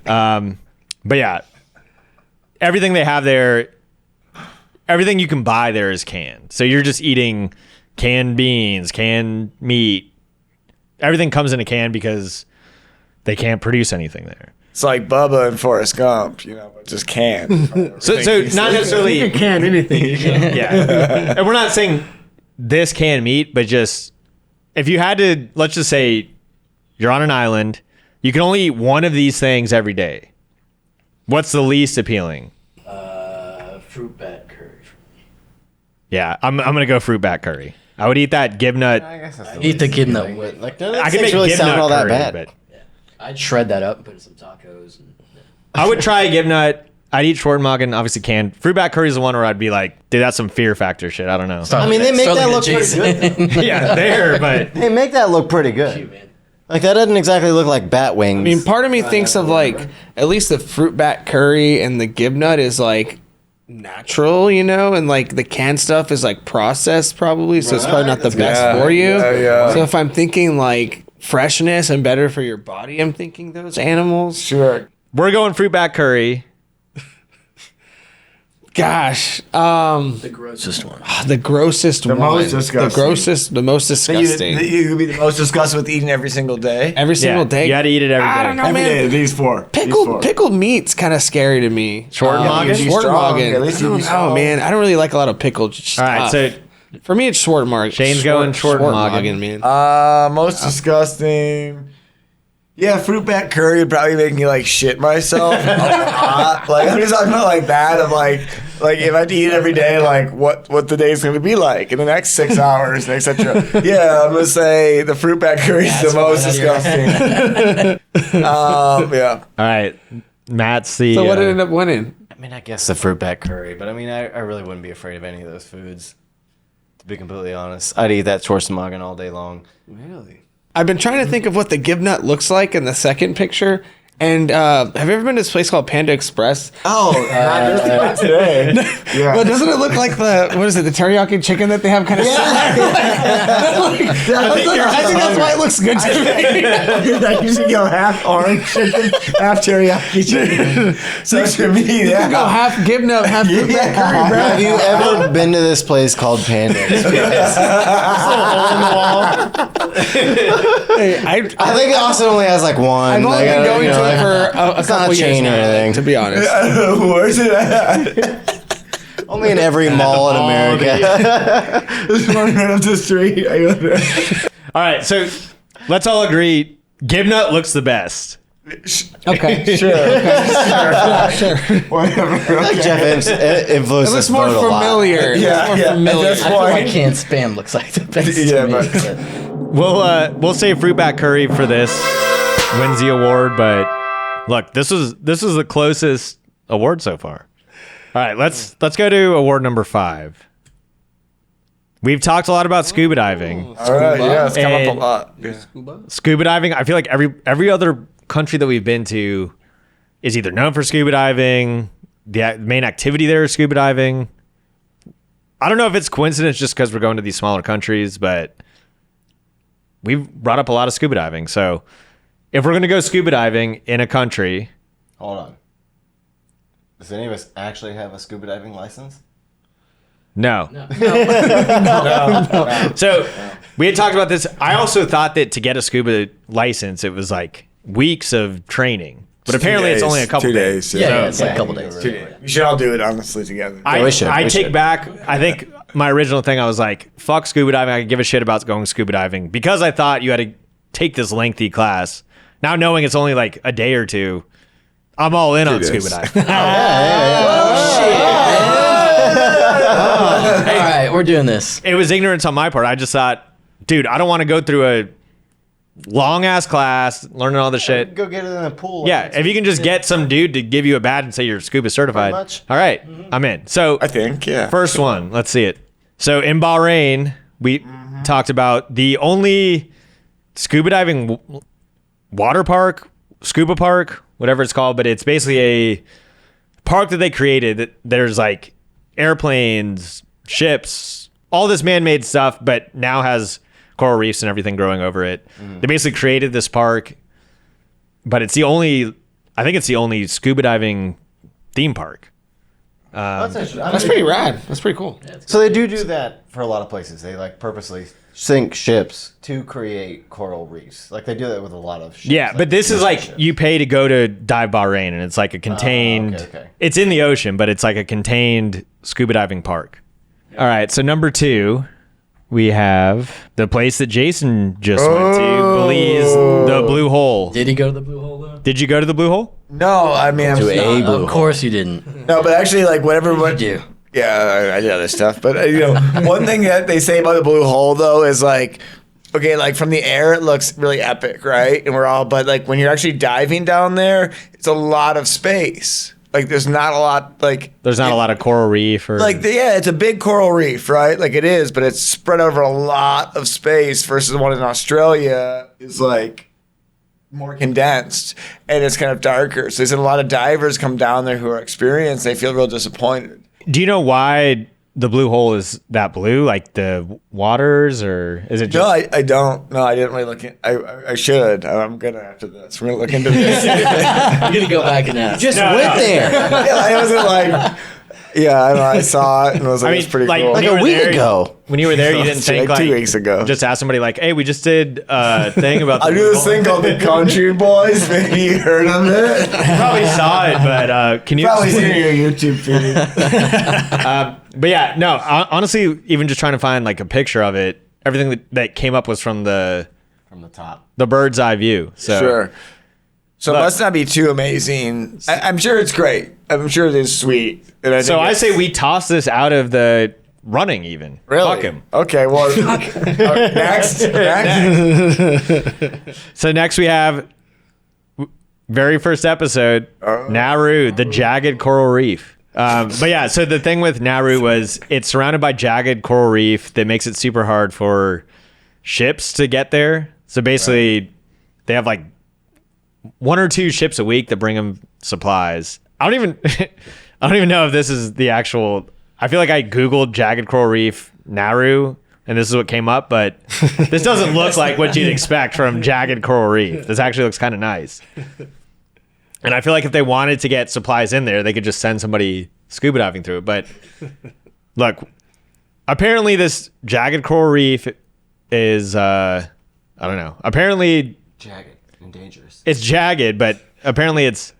But yeah, everything they have there, everything you can buy there is canned. So you're just eating canned beans, canned meat. Everything comes in a can because they can't produce anything there. It's like Bubba and Forrest Gump, you know, but just canned. So not necessarily Can anything. yeah. And we're not saying this canned meat, but just if you had to, let's just say you're on an island, you can only eat one of these things every day. What's the least appealing? Fruit bat curry. Yeah, I'm gonna go fruit bat curry. I would eat that Gib Nut. Eat the Gib Nut. Like, I could make Gib Nut all that curry, bad. but I'd shred that up and put in some tacos. And, I would try a Gib Nut. I'd eat Shortenmagen, obviously canned. Fruit bat curry is the one where I'd be like, dude, that's some fear factor shit. I don't know. I mean, they make that look pretty good. Yeah, there, but They make that look pretty good. Shoot, man. Like, that doesn't exactly look like bat wings. I mean, part of me thinks of like at least the fruit bat curry and the Gib Nut is like natural, you know, and like the canned stuff is like processed probably, so it's probably not the best for you. Yeah. So if I'm thinking like freshness and better for your body, I'm thinking those animals. Sure. we're going fruit bat curry. Gosh, The grossest one. the grossest one. most disgusting. The most disgusting. You could be the most disgusted with eating every single day. Every single day. You had to eat it every day. I don't know, Every man. day, these four. Pickled meat's kind of scary to me. Shortenmagen? You'd be strong. Shortenmagen. At least you'd I be don't know, strong. man. I don't really like a lot of pickled stuff. All right, so for me, it's Shortenmagen. Shane's going Shortenmagen. man. Most disgusting. Yeah, fruit bat curry would probably make me like shit myself a lot. Like I'm just talking about like that of like if I had to eat it every day, like what the day's gonna be like in the next 6 hours, etc. Yeah, I'm gonna say the fruit bat curry is the most disgusting. Yeah. all right, Matt's the. So what ended up winning? I mean, I guess the fruit bat curry, but I mean, I really wouldn't be afraid of any of those foods. To be completely honest, I'd eat that Schwarzenmagen all day long. Really? I've been trying to think of what the Gib Nut looks like in the second picture. And have you ever been to this place called Panda Express? Oh, not today. Yeah. Well, doesn't it look like the teriyaki chicken that they have kind of? I think that's why it looks good to me. I usually go half orange chicken, half teriyaki chicken. So to me, yeah. Go half Gib Nut, half fruit bat curry, bro. Have you ever been to this place called Panda Express? Hey, I think Austin only has like one. I've only been going to it for a it's not couple a chain years or now, anything. to be honest. I don't know, where's it at? Only in every mall in America. This one right up the street. I go there. All right, so let's all agree. Gib Nut looks the best. Okay, Sure. sure. Whatever. Okay. Jeff influenced It this looks more vote a lot. familiar. Yeah, More yeah. familiar. At this I feel like point- canned spam looks like the best Yeah, to me. but- We'll save fruit bat curry for this. Wins the award, but look, this is the closest award so far. All right, let's go to award number 5. We've talked a lot about scuba diving. All right, yeah, it's come up a And- lot. Yeah. Scuba diving, I feel like every other country that we've been to is either known for scuba diving. The main activity there is scuba diving. I don't know if it's coincidence just because we're going to these smaller countries, but we've brought up a lot of scuba diving. So if we're going to go scuba diving in a country, Hold on. Does any of us actually have a scuba diving license? no. So we had talked about this. I also thought that to get a scuba license, it was like weeks of training. But apparently it's only a couple 2 days. days. Yeah, it's like a couple days. We should all do it honestly together. we should, I we take should. back, I think my original thing, I was like, fuck scuba diving. I could give a shit about going scuba diving because I thought you had to take this lengthy class. Now knowing it's only like a day or two, I'm all in on days. scuba diving. All right, we're doing this. It was ignorance on my part. I just thought, dude, I don't want to go through a long ass class learning all the shit. Go get it in a pool. Yeah, if you can just get some dude to give you a badge and say you're scuba certified. much. All right, I'm in. So I think, yeah. first one, let's see it. So in Bahrain, we talked about the only scuba diving water park, scuba park, whatever it's called, but it's basically a park that they created. There's like airplanes, ships, all this man-made stuff, but now has coral reefs and everything growing over it. They basically created this park, but it's the only, I think it's the only scuba diving theme park. That's pretty rad. That's pretty cool. So they do that for a lot of places. They like purposely sink ships to create coral reefs. Like they do that with a lot of ships. Yeah, like but this is like ships. you pay to go to dive Bahrain, and it's like a contained. okay. It's in the ocean, but it's like a contained scuba diving park. All right, so number 2, we have the place that Jason just went to, Belize, the Blue Hole. Did he go to the blue hole though? Did you go to the Blue Hole? No, I mean, To a blue Of hole. course you didn't. no, but actually, like whatever. What did you do? Yeah, I did other stuff, but one thing that they say about the blue hole though is like, okay, like from the air it looks really epic, right? And but like when you're actually diving down there, it's a lot of space. Like there's not a lot like There's not a lot of coral reef or it's a big coral reef, right? Like it is, but it's spread over a lot of space versus the one in Australia is like more condensed and it's kind of darker. So there's a lot of divers come down there who are experienced. They feel real disappointed. Do you know why the blue hole is that blue? Like the waters, or is it just? No, I don't. No, I didn't really look in. I should. I'm gonna after this. We're gonna look into this. You're gonna go back and ask. Just went there. Yeah, I wasn't like. Yeah, I don't know. I saw it and was like, it's pretty cool. Like a week ago. When you were there, you didn't think like 2 weeks ago. Just ask somebody like, "Hey, we just did a thing about." I do this thing called the CountryBoyz. Maybe you heard of it. You probably saw it, but can you probably seen your YouTube feed? But yeah, no. Honestly, even just trying to find like a picture of it, everything that came up was from the top, the bird's eye view. So sure. So Look, it must not be too amazing. I'm sure it's great. I'm sure it is sweet. And I say we toss this out of the running even. Really? Fuck him. Okay, well, next. So next we have very first episode, Nauru, the jagged coral reef. But yeah, so the thing with Nauru was it's surrounded by jagged coral reef that makes it super hard for ships to get there. So basically, they have like 1 or 2 ships a week that bring them supplies. I don't even know if this is the actual. I feel like I googled jagged coral reef Nauru and this is what came up, but this doesn't look like what you'd expect from jagged coral reef. This actually looks kind of nice. And I feel like if they wanted to get supplies in there, they could just send somebody scuba diving through it. But look, apparently this jagged coral reef is I don't know. Apparently jagged and dangerous. It's jagged, but apparently it's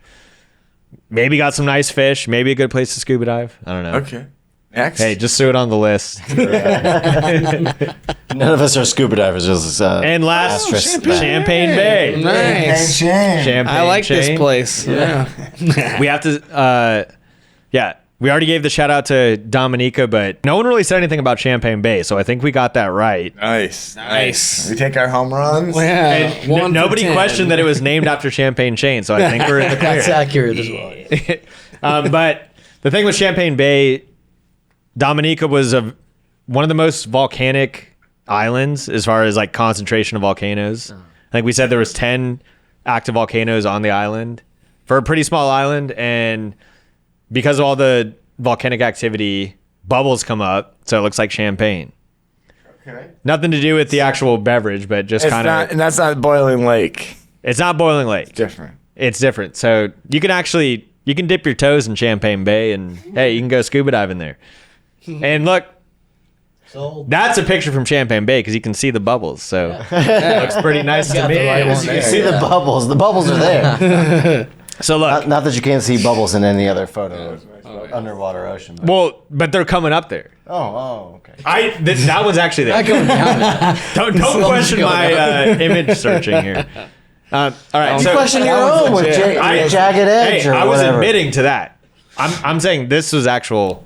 maybe got some nice fish, maybe a good place to scuba dive. I don't know. Okay. Next. Hey, just throw it on the list. None of us are scuba divers. Just, and last, Champagne Bay. Nice. Champagne I like Chain. this place. Yeah. We have to, we already gave the shout out to Dominica, but no one really said anything about Champagne Bay, so I think we got that right. Nice. We take our home runs. Yeah. And nobody questioned that it was named after Champagne Chain, so I think we're in the clear. That's accurate as well. But the thing with Champagne Bay, Dominica was one of the most volcanic islands as far as like concentration of volcanoes. I think we said there was 10 active volcanoes on the island for a pretty small island, and because of all the volcanic activity, bubbles come up, so it looks like champagne. Okay. Nothing to do with the actual beverage, but just kind of. And that's not Boiling Lake. It's not Boiling Lake. Different. It's different. So you can dip your toes in Champagne Bay, and hey, you can go scuba diving there. And look, that's a picture from Champagne Bay because you can see the bubbles. So it looks pretty nice to me. You can see the bubbles. The bubbles are there. So look, not that you can't see bubbles in any other photo of underwater ocean. But they're coming up there. Oh, okay. That one's actually there. Don't question my image searching here. All right, You question your own with Jagged Edge or I was whatever. admitting to that. I'm saying this was actual.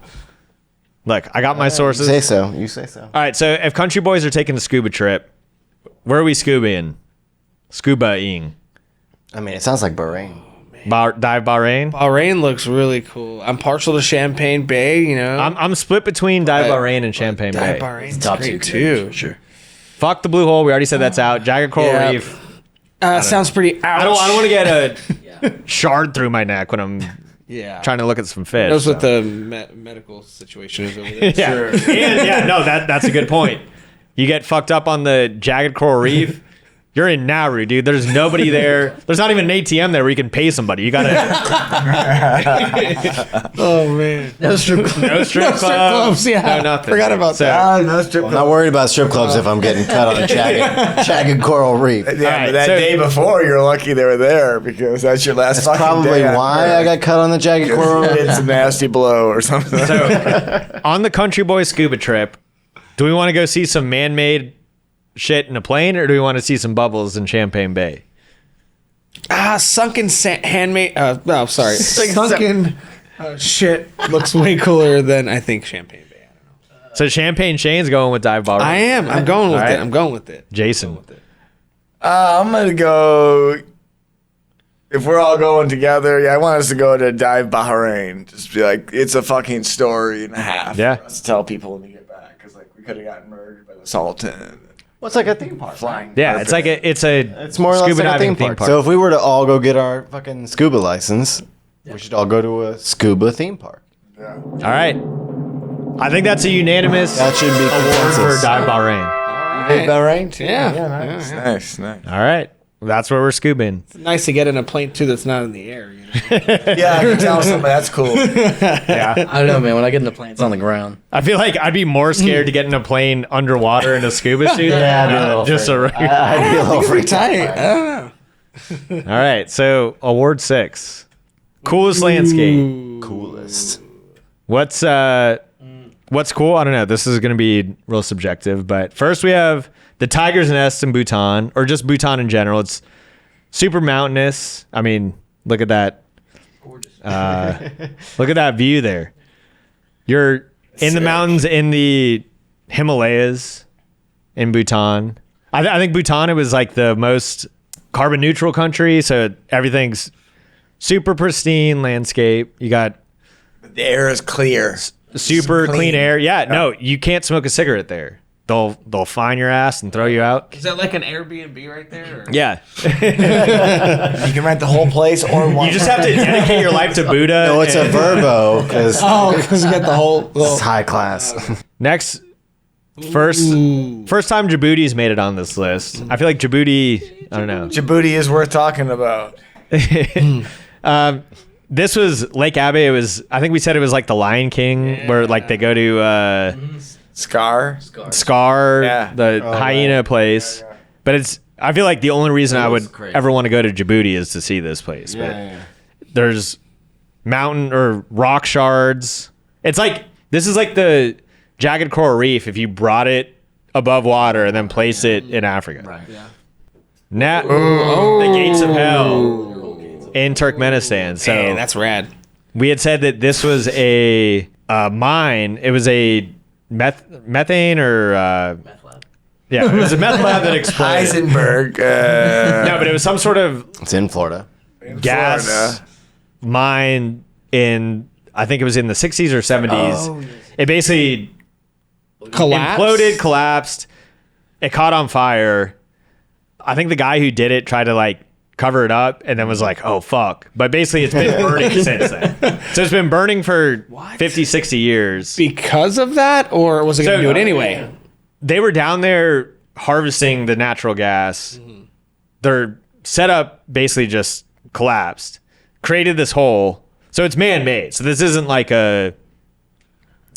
Look, I got my sources. You say so. All right, so if CountryBoyz are taking a scuba trip, where are we scubaing? Scuba-ing. I mean, it sounds like Bahrain. Dive Bahrain? Bahrain looks really cool. I'm partial to Champagne Bay, you know. I'm split between Dive Bahrain and Champagne Bay. Dive Bahrain's top great two, too. sure. Fuck the blue hole. We already said that's out. Jagged Coral Yeah. Reef. Sounds pretty ouch. I don't want to get a shard through my neck when I'm trying to look at some fish. Knows what the medical situation is over there. Yeah. Sure. And that's a good point. You get fucked up on the Jagged Coral Reef. You're in Nauru, dude. There's nobody there. There's not even an ATM there where you can pay somebody. You gotta. Oh man. No strip club. No strip clubs. Yeah. No nothing. Forgot about So- that. No strip I'm not worried about strip clubs if I'm getting cut on a jagged coral reef. Yeah, Alright, but that so- day before, you're lucky they were there because that's your last That's fucking probably day. why I got cut on the jagged coral reef. It's a nasty blow or something. So, on the CountryBoyz scuba trip, do we want to go see some man-made shit in a plane, or do we want to see some bubbles in Champagne Bay? Sunken handmade. Sunken shit looks way cooler than I think Champagne Bay. I don't know. So Champagne Chain's going with Dive Bar. I am. I'm going with All right. it. I'm going with it. Jason. I'm gonna go if we're all going together, yeah, I want us to go to Dive Bahrain. Just be like, it's a fucking story and a half Yeah. for us to tell people when we get back. Because, like, we could have gotten murdered by the Sultan. What's like a theme park? Flying. Yeah, it's like It's more or less scuba like a diving theme park. So if we were to all go get our fucking scuba license, we should all go to a scuba theme park. Yeah. All right. I think that's a unanimous That should be award for consensus. Dive Bahrain. Bahrain, too. Yeah. Nice. Yeah. Nice. All right. That's where we're scubaing. It's nice to get in a plane too that's not in the air. You know? Yeah, I can tell somebody that's cool. Yeah. I don't know, man. When I get in the plane, it's on the ground. I feel like I'd be more scared to get in a plane underwater in a scuba suit. Yeah, I'd be a little just afraid. a. I'd be a little Pretty freaked out. tight. I don't know. All right. So award 6, coolest landscape. Coolest. What's cool? I don't know. This is going to be real subjective, but first we have the Tiger's Nest in Bhutan, or just Bhutan in general. It's super mountainous. I mean, look at that. Gorgeous. Look at that view there. You're in the mountains in the Himalayas in Bhutan. I think Bhutan, it was like the most carbon neutral country, so everything's super pristine landscape. You got The air is clear. super Clean. clean air. Yeah, no, you can't smoke a cigarette there. They'll fine your ass and throw you out. Is that like an Airbnb right there? Or? Yeah. You can rent the whole place or one. You just have to dedicate your life to Buddha. No, it's a and- Verbo because Because you got the whole. it's high class. Next, first time Djibouti's made it on this list. I feel like Djibouti, I don't know. Djibouti is worth talking about. This was Lake Abbey. It was, I think we said it was like the Lion King, where like they go to Scar. Scar, Yeah. the hyena place. But it's, I feel like the only reason I would crazy. ever want to go to Djibouti is to see this place. But there's mountain or rock shards. It's like, this is like the Jagged Coral Reef if you brought it above water and then placed it in Africa. Right. Yeah. Now, the gates of hell in Turkmenistan. So Man, that's rad. we had said that this was a mine. It was a methane or Meth lab. yeah, it was a meth lab that exploded. Heisenberg. No, but it was some sort of It's in Florida. gas Florida. mine in, I think it was in the 60s or 70s. It basically Collapse? imploded, collapsed. It caught on fire. I think the guy who did it tried to like cover it up and then was like, oh fuck. But basically it's been burning since then. So it's been burning for 50, 60 years. Because of that, or was it going to do it anyway? They were down there harvesting the natural gas. Their setup basically just collapsed, created this hole. So it's man-made. So this isn't like a...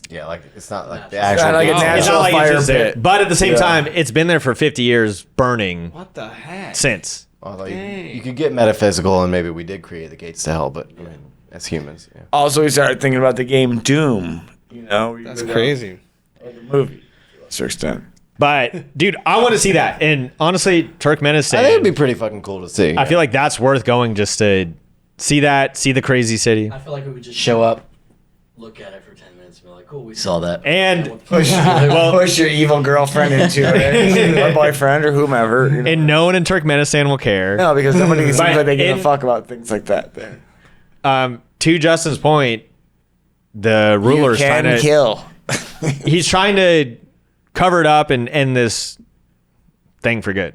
Yeah, like it's not like the It's actual. not like a Oh. natural It's not like fire it's just there. pit. But at the same Yeah. time, it's been there for 50 years burning What the heck? since. Although Dang. you could get metaphysical, and maybe we did create the gates to hell, but I mean, as humans, yeah. Also, we started thinking about the game Doom. You know, That's crazy. Or the movie, to a lesser extent. But, dude, I want to see that. And honestly, Turkmenistan, I think it'd be pretty fucking cool to see. I feel like that's worth going just to see that, see the crazy city. I feel like we would just show up, look at it for 10 minutes, and be like, "Cool, we saw that." And Push your evil girlfriend into it, or boyfriend, or whomever. You know. and no one in Turkmenistan will care. No, because nobody seems But like they give in- a fuck about things like that. There, To Justin's point, the ruler's you trying can to kill. he's trying to cover it up and end this thing for good.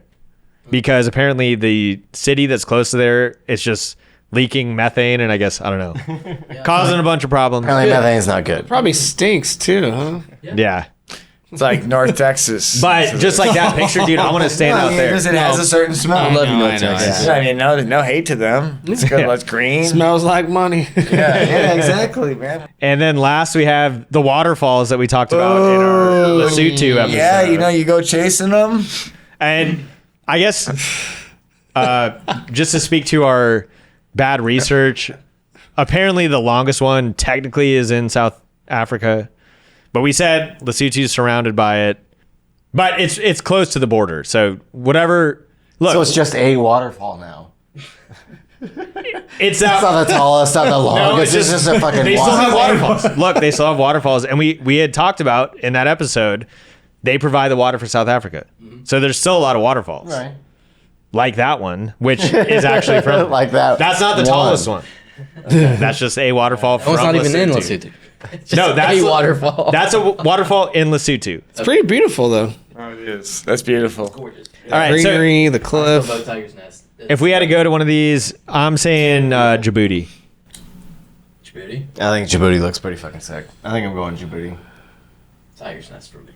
Because apparently the city that's close to there, it's just leaking methane and I guess, I don't know, causing a bunch of problems. Apparently, methane's not good. Probably stinks too, huh? Yeah. It's like North Texas. But just like that picture, dude, I want to stand out there. Because it has a certain smell. I love you, I North know, Texas. I mean, no hate to them. It's good. Yeah. It's green. Smells like money. Yeah, exactly, man. And then last we have the waterfalls that we talked about in our Lesotho episode. Yeah, you know, you go chasing them. And I guess just to speak to our bad research, apparently the longest one technically is in South Africa. But we said Lesotho is surrounded by it. But it's close to the border. So whatever. Look, So it's just a waterfall now. it's out. It's not the tallest, not the No, longest. It's just a fucking they still have waterfall. waterfalls. Look, they still have waterfalls, and we had talked about in that episode, they provide the water for South Africa, so there's still a lot of waterfalls. Right. like that one, which is actually from Like that That's not the one. tallest one. That's just a waterfall from Oh, it's not even in Lesotho. Lesotho. It's just No, that's a waterfall. That's a waterfall in Lesotho. It's pretty beautiful though. Oh, it is. That's beautiful. gorgeous. All right, so Greenery, the cliff. Boat Tiger's Nest. if we had to go to one of these, I'm saying Djibouti. Djibouti, I think Djibouti looks pretty fucking sick. I think I'm going Djibouti. Tiger's Nest for me.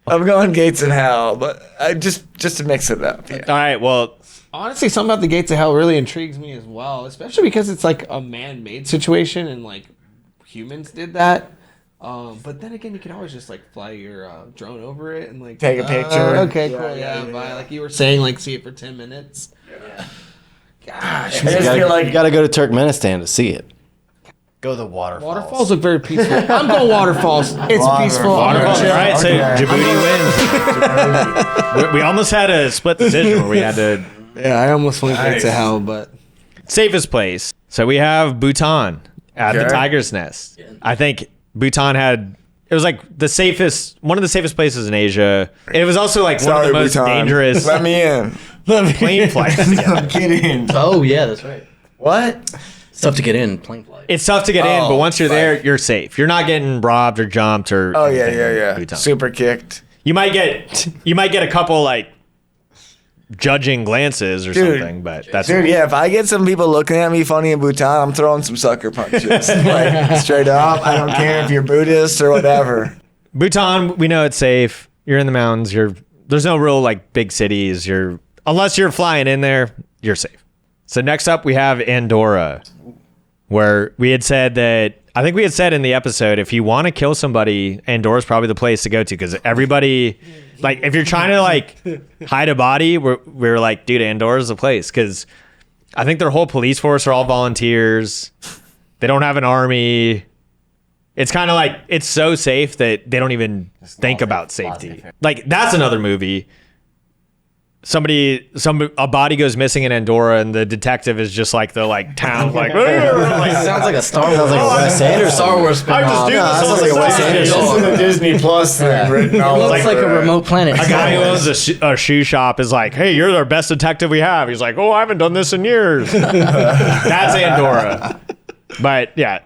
I'm going Gates of Hell, but I just to mix it up. Yeah. All right, well, Honestly, something about the Gates of Hell really intrigues me as well, especially because it's like a man-made situation and like humans did that. But then again, you can always just like fly your drone over it and like Take a picture. Okay, cool. Yeah, bye. Like you were saying, like see it for 10 minutes. Yeah. Gosh, I just feel like You gotta go to Turkmenistan to see it. Go to the waterfalls. waterfalls look very peaceful. I'm going waterfalls. It's peaceful. waterfalls. All right, so Okay. Djibouti wins. we almost had a split decision where we had to Yeah, I almost went Gates of Nice. Hell, but safest place. So we have Bhutan at the Okay. Tiger's Nest. Yeah. I think Bhutan it was like one of the safest places in Asia. It was also like one of Sorry, the most Bhutan. dangerous Let me in. plane flights. Yeah. Get in. Oh yeah, that's right. What? It's tough to get in plane flight. It's tough to get in, but Oh, once you're there, you're safe. You're not getting robbed or jumped or Oh yeah, anything yeah, in yeah. Bhutan. Super kicked. You might get a couple like judging glances or Dude. something, but that's Dude, yeah, if I get some people looking at me funny in Bhutan, I'm throwing some sucker punches. Like, straight up. I don't care if you're Buddhist or whatever. Bhutan, we know it's safe. You're in the mountains. There's no real like big cities. Unless you're flying in there, you're safe. So next up we have Andorra, where we had said that I think we had said in the episode if you want to kill somebody, Andorra's probably the place to go to because everybody, like if you're trying to like hide a body, we're like, dude, Andorra's the place because I think their whole police force are all volunteers. They don't have an army. It's kind of like it's so safe that they don't even think about safety. Like that's another movie. A body goes missing in Andorra, and the detective is just like the town like. Sounds like a Star Wars. Sounds like a Wes Anderson. Star Wars I just spin-off. do No, this that all sounds the like a Wes time. Anderson. This is the Disney Plus thing written all Looks like a over it. remote planet. A guy who owns a shoe shop is like, "Hey, you're the best detective we have." He's like, "Oh, I haven't done this in years." That's Andorra, but yeah,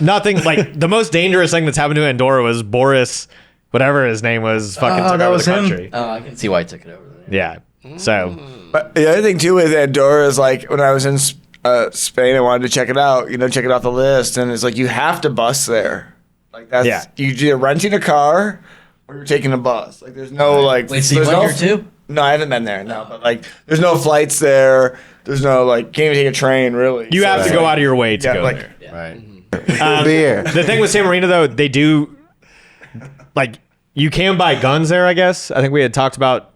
nothing like the most dangerous thing that's happened to Andorra was Boris, whatever his name was, fucking took that over was the him? country. Oh, I can see why he took it over there. Yeah, so. But the other thing too with Andorra is like when I was in Spain, I wanted to check it out. Check it off the list, and it's like you have to bus there. Like that's Yeah. you either renting a car or you're taking a bus. Like there's no like. Wait, so you there's went no, here too? No, I haven't been there. No, but like there's no flights there. There's no like can't even take a train really. You So have it's to go like- out of your way to Yeah, go like- there. Right. Beer. The thing with San Marino, though, they do like you can buy guns there. I guess I think we had talked about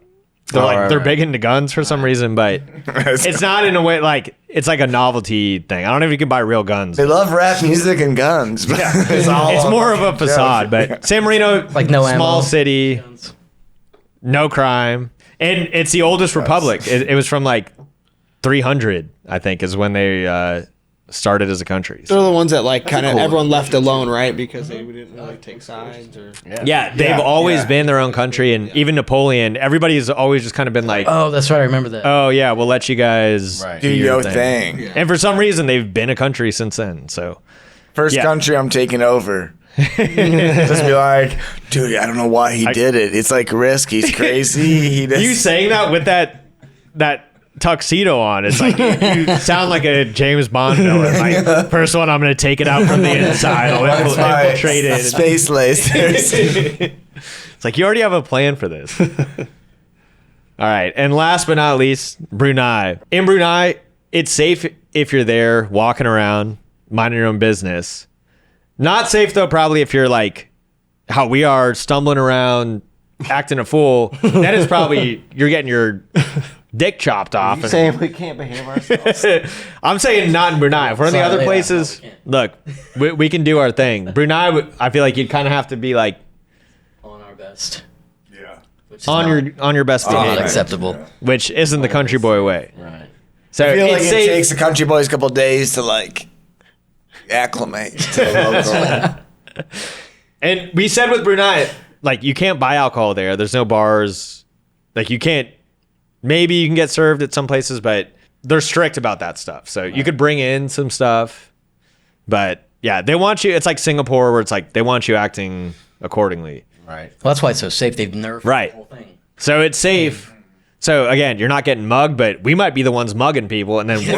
they're big into guns for some reason, but it's not in a way like it's like a novelty thing. I don't know if you can buy real guns. They love rap music and guns. But It's more of a facade, but San Marino, Like no small ammo. city, no crime, and it's the oldest republic. It was from like 300, I think, is when they started as a country. they're So, the ones that like kind of everyone left alone, right? Because they didn't really take sides or. yeah, they've always been their own country, and even Napoleon, everybody's always just kind of been like, Oh, that's right. I remember that. oh yeah, we'll let you guys Right. do your thing. And for some reason, they've been a country since then. So First Yeah. country I'm taking over. Just be like, dude, I don't know why he did it. It's like risk. He's crazy. He does. you saying that with that tuxedo on, it's like you sound like a James Bond villain. Like, first one, I'm going to take it out from the inside. I'll That's my infiltrate it. space lasers. It's like you already have a plan for this. All right, and last but not least, Brunei. In Brunei, it's safe if you're there walking around, minding your own business. Not safe though, probably if you're like how we are, stumbling around, acting a fool. That is probably you're getting your dick chopped off. You saying we can't behave ourselves? I'm saying not in Brunei. If we're in the Sorry, other yeah, places, no, we can't. look, we can do our thing. Brunei, I feel like you'd kind of have to be like On our best. Yeah. Which is on your best not behavior, acceptable. which isn't the country boy way. Right. So I feel like it's it safe. takes the country boys a couple days to like acclimate to the local. And we said with Brunei, like you can't buy alcohol there. There's no bars. Like you can't maybe you can get served at some places, but they're strict about that stuff. So you could bring in some stuff, but yeah, they want you. It's like Singapore, where it's like they want you acting accordingly. Right. Well, that's why it's so safe. They've nerfed Right. the whole thing. So it's safe. So again, you're not getting mugged, but we might be the ones mugging people, and then we're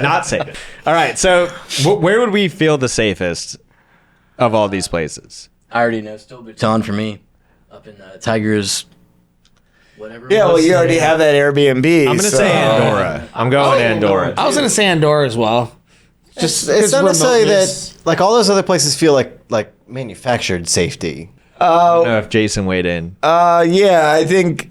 not safe. All right. So where would we feel the safest of all these places? I already know. Still Bhutan for me. Up in Tigers, whatever. Yeah, well, you already have that Airbnb. I'm gonna say Andorra. I'm going Andorra. I was gonna say Andorra as well. Just it's not necessarily remoteness. that like all those other places feel like manufactured safety. I don't know if Jason weighed in. Yeah, I think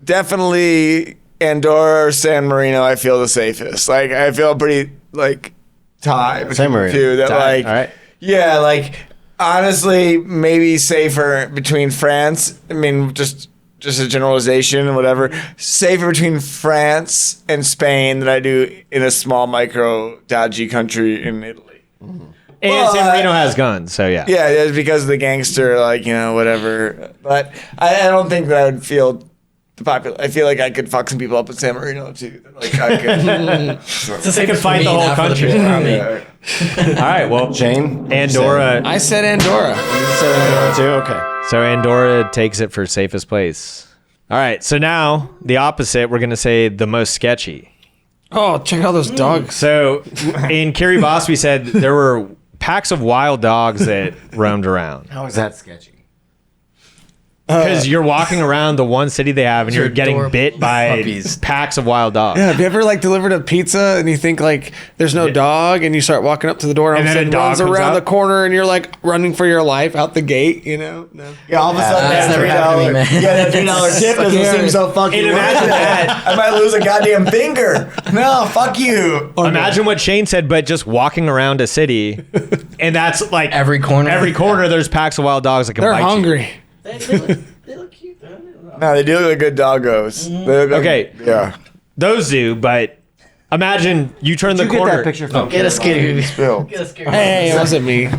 definitely Andorra or San Marino. I feel the safest. Like I feel pretty like tied San between the Marino. two. That Tied, like all right. yeah, like honestly, maybe safer between France. I mean, just a generalization, whatever. Safer between France and Spain than I do in a small micro dodgy country in Italy. And San Marino has guns, so yeah. Yeah, it's because of the gangster, like, you know, whatever. But I don't think that I would feel the popular. I feel like I could fuck some people up in San Marino too. Like I could. They could fight the whole country. All right, well, Jane? Andorra. I said Andorra. Too? Okay. So Andorra takes it for safest place. All right, so now the opposite. We're gonna say the most sketchy. Oh, check out those dogs. So in Kiribati, we said there were packs of wild dogs that roamed around. How is that sketchy? Because you're walking around the one city they have, and you're getting adorable bit by puppies. packs of wild dogs. Yeah, have you ever like delivered a pizza and you think like there's no dog and you start walking up to the door and, And all of a then a sudden dog runs comes around out? the corner and you're like running for your life out the gate, you know? No. Yeah, all of a sudden that's that never happened to me, man. Yeah, that $3 tip doesn't seem so fucking And worth imagine it. that. I might lose a goddamn finger. No, fuck you. Imagine what Shane said, but just walking around a city, and that's like Every corner. Every corner, there's packs of wild dogs that can They're bite you. hungry. They look cute, though. No, they do look like good doggos. They look like- Okay. Yeah. Those do, but imagine you turn the corner. Get a scary. Bill. Get a scary. Hey, it wasn't me. You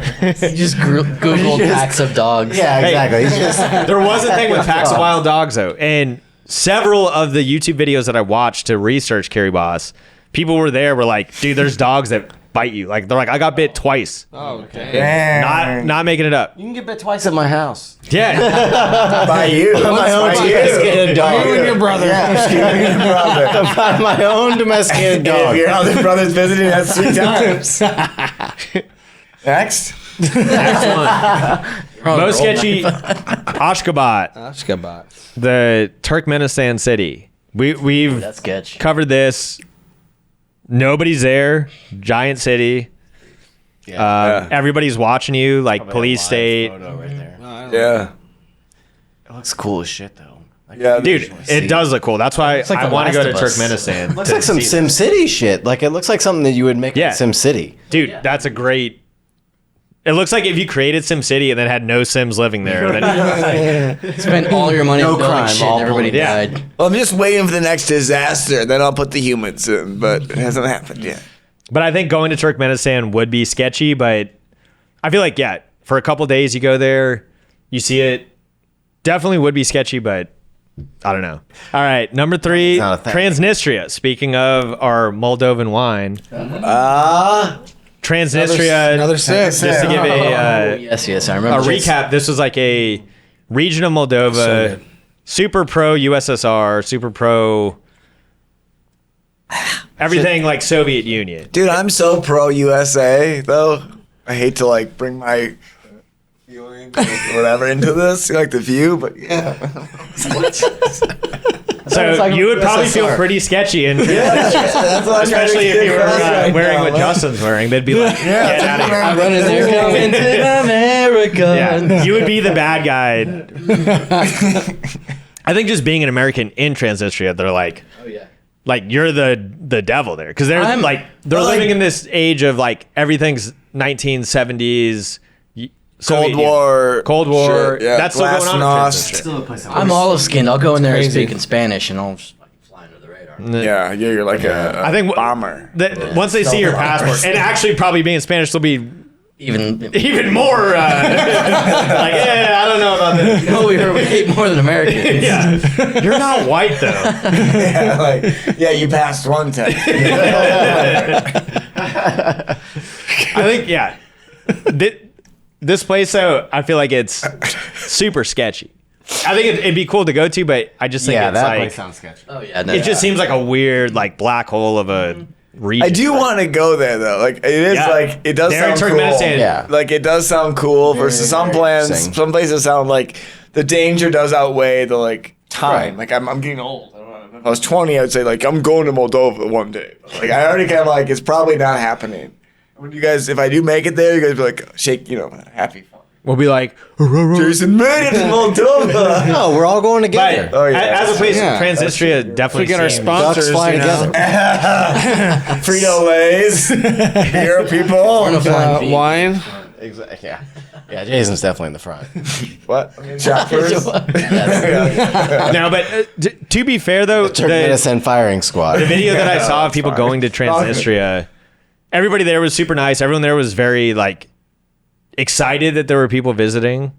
just Googled packs of dogs. Yeah, exactly. It's just There was a thing with packs of wild dogs though, and several of the YouTube videos that I watched to research Kiribati, people were like, dude, there's dogs that bite you. Like they're like, I got bit twice. Oh, okay. Damn. Not making it up. you can get bit twice at my house. Yeah. By you. My own domesticated dog. You and your brother. Yeah, brother. By my own domesticated If dog. your other brother's visiting, that's 3 times. Next. Next one. Most sketchy, Ashgabat, Ashgabat. the Turkmenistan city. We've That's sketch. covered this. Nobody's there. Giant city. Everybody's watching you, like police state. Photo right there. Yeah. It looks cool as shit though. Yeah, Dude, it does look cool. That's why like I The want to go Last to of Us. Turkmenistan. Looks to like some see- Sim City shit. Like it looks like something that you would make Yeah. in Sim City. Dude, that's a great. It looks like if you created SimCity and then had no Sims living there. Then Spend all your money No on building crime, shit all and everybody Yeah. died. Well, I'm just waiting for the next disaster. Then I'll put the humans in, but it hasn't happened yet. But I think going to Turkmenistan would be sketchy. But I feel like, yeah, for a couple days you go there, you see it. Definitely would be sketchy, but I don't know. All right, number 3, Not a thing. Transnistria. Speaking of our Moldovan wine, Transnistria. Another sip. Just to give Yes, I a remember. recap, this was like a region of Moldova, So good. super pro USSR, super pro everything like Soviet Union. Dude, I'm so pro USA though. I hate to like bring my feelings or whatever into this, like the view, but yeah. So you would probably feel pretty sketchy, and That's what I'm especially if you were wearing what Justin's wearing, they'd be like, "Get out of here!" I'm running there, coming to America. Yeah, you would be the bad guy. I think just being an American in Transnistria, they're like, Oh yeah. like you're the devil there because they're I'm- like they're like- living in this age of like everything's 1970s. Soviet Cold Union. War. Cold War. shit, yeah. That's still going on. Glasnost. In Transnistria. I'm olive skinned. I'll go in there and Crazy. speak in Spanish, and I'll just fucking fly under the radar. Yeah, you're like a I think bomber. Once they see your passport, and actually probably being Spanish, they'll be even more. Like, yeah, I don't know about this. No, we hate more than Americans. Yeah, you're not white though. Yeah, you passed one test. I think this place though, I feel like it's super sketchy. I think it'd be cool to go to, but I just think Yeah, it's that like place sounds sketchy. Oh yeah, no, it just seems like a weird like black hole of a region. I do want to go there though. Like it is Yeah. like it does There in sound cool. Turkmenistan. Yeah. Like it does sound cool versus some plans. interesting. Some places sound like the danger does outweigh the like time. Right. Like I'm getting old. I don't know. If I was 20, I'd say like I'm going to Moldova one day. Like I already kind of like it's probably not happening. When you guys, if I do make it there, you guys be like shake, happy. We'll be like, Jason made it to Moldova. No, we're all going together. but Oh, yeah. as a place, Yeah. Transnistria definitely We get our seems- sponsors. Ducks fly together. Frito Lay's. Here, people. Wine. Exactly. Yeah. Yeah, Jason's definitely in the front. What? Shoppers. No, but to be fair though, Turkmenistan firing squad. the video that I saw of that's people fine. going to Transnistria, everybody there was super nice. Everyone there was very like excited that there were people visiting.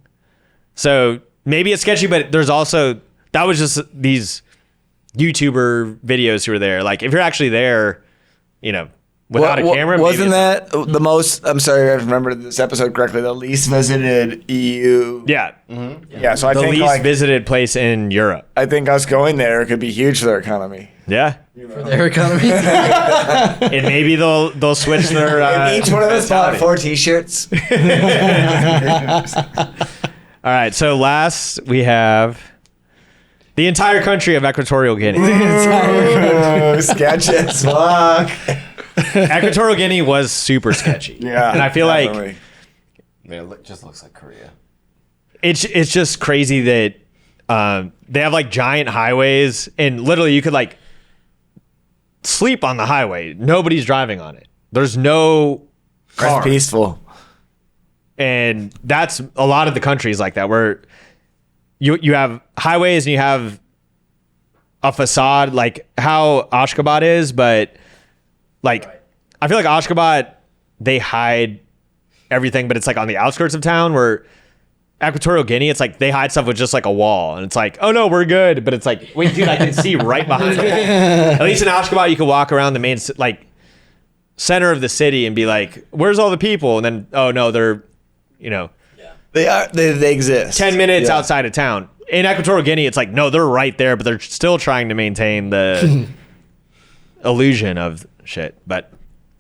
So maybe it's sketchy, but there's also that was just these YouTuber videos who were there. Like if you're actually there, without a camera, maybe wasn't it's- that the most? I'm sorry, I remembered this episode correctly. The least visited EU. Yeah, Yeah. So I the think least visited place in Europe. I think us going there could be huge for their economy. Yeah, for their economy. and maybe they'll switch their. If each one of us bought mentality. 4 T-shirts. All right, so last we have the entire country of Equatorial Guinea. Sketch as fuck. Equatorial Guinea was super sketchy. Yeah, and I feel definitely. I mean, it just looks like Korea. it's just crazy that they have like giant highways, and literally you could like sleep on the highway. Nobody's driving on it. There's no car. That's peaceful. And that's a lot of the countries like that, where you have highways and you have a facade like how Ashgabat is, but like I feel like Ashgabat, they hide everything, but it's like on the outskirts of town, where Equatorial Guinea, it's like they hide stuff with just like a wall, and it's like, oh no, we're good, but it's like, wait, dude, I can see right behind you. At least in Ashgabat, you can walk around the main like center of the city and be like, where's all the people? And then, oh no, they're They exist. 10 minutes Yeah. outside of town. In Equatorial Guinea, it's like, no, they're right there, but they're still trying to maintain the illusion of shit. But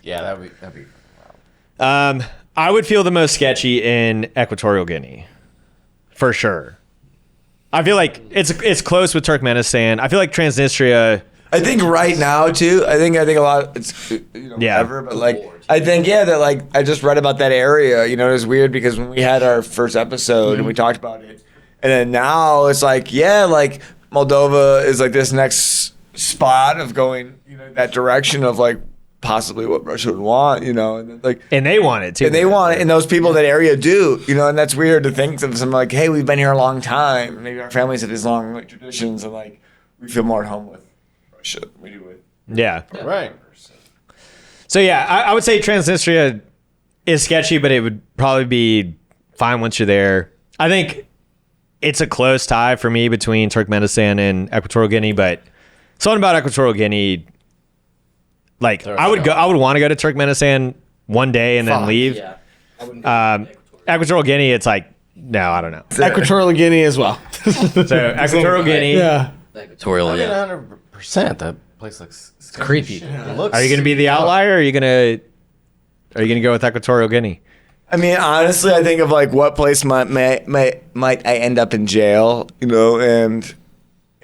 Yeah, that'd be. I would feel the most sketchy in Equatorial Guinea, for sure. I feel like it's close with Turkmenistan. I feel like Transnistria. I think right now too. I think a lot. It's Yeah. whatever, but like I think that like I just read about that area. It was weird because when we had our first episode and we talked about it, and then now it's like like Moldova is like this next spot of going that direction of like possibly what Russia would want. And like. And they want it too. And they want it, and those people in that area do, and that's weird to think of some like, hey, we've been here a long time. Maybe our families have these long like, traditions, and like we feel more at home with Russia than we do with. Yeah. Right. So yeah, I would say Transnistria is sketchy, but it would probably be fine once you're there. I think it's a close tie for me between Turkmenistan and Equatorial Guinea, but something about Equatorial Guinea, like I would want to go to Turkmenistan one day and then leave. Yeah. I wouldn't go Equatorial Guinea, it's like, no, I don't know. Equatorial Guinea as well. So Equatorial Guinea, Yeah. Equatorial, yeah. 100%. That place looks Creepy. It looks. are you going to be the outlier, or are you going to go with Equatorial Guinea? I mean, honestly, I think of like what place might I end up in jail, and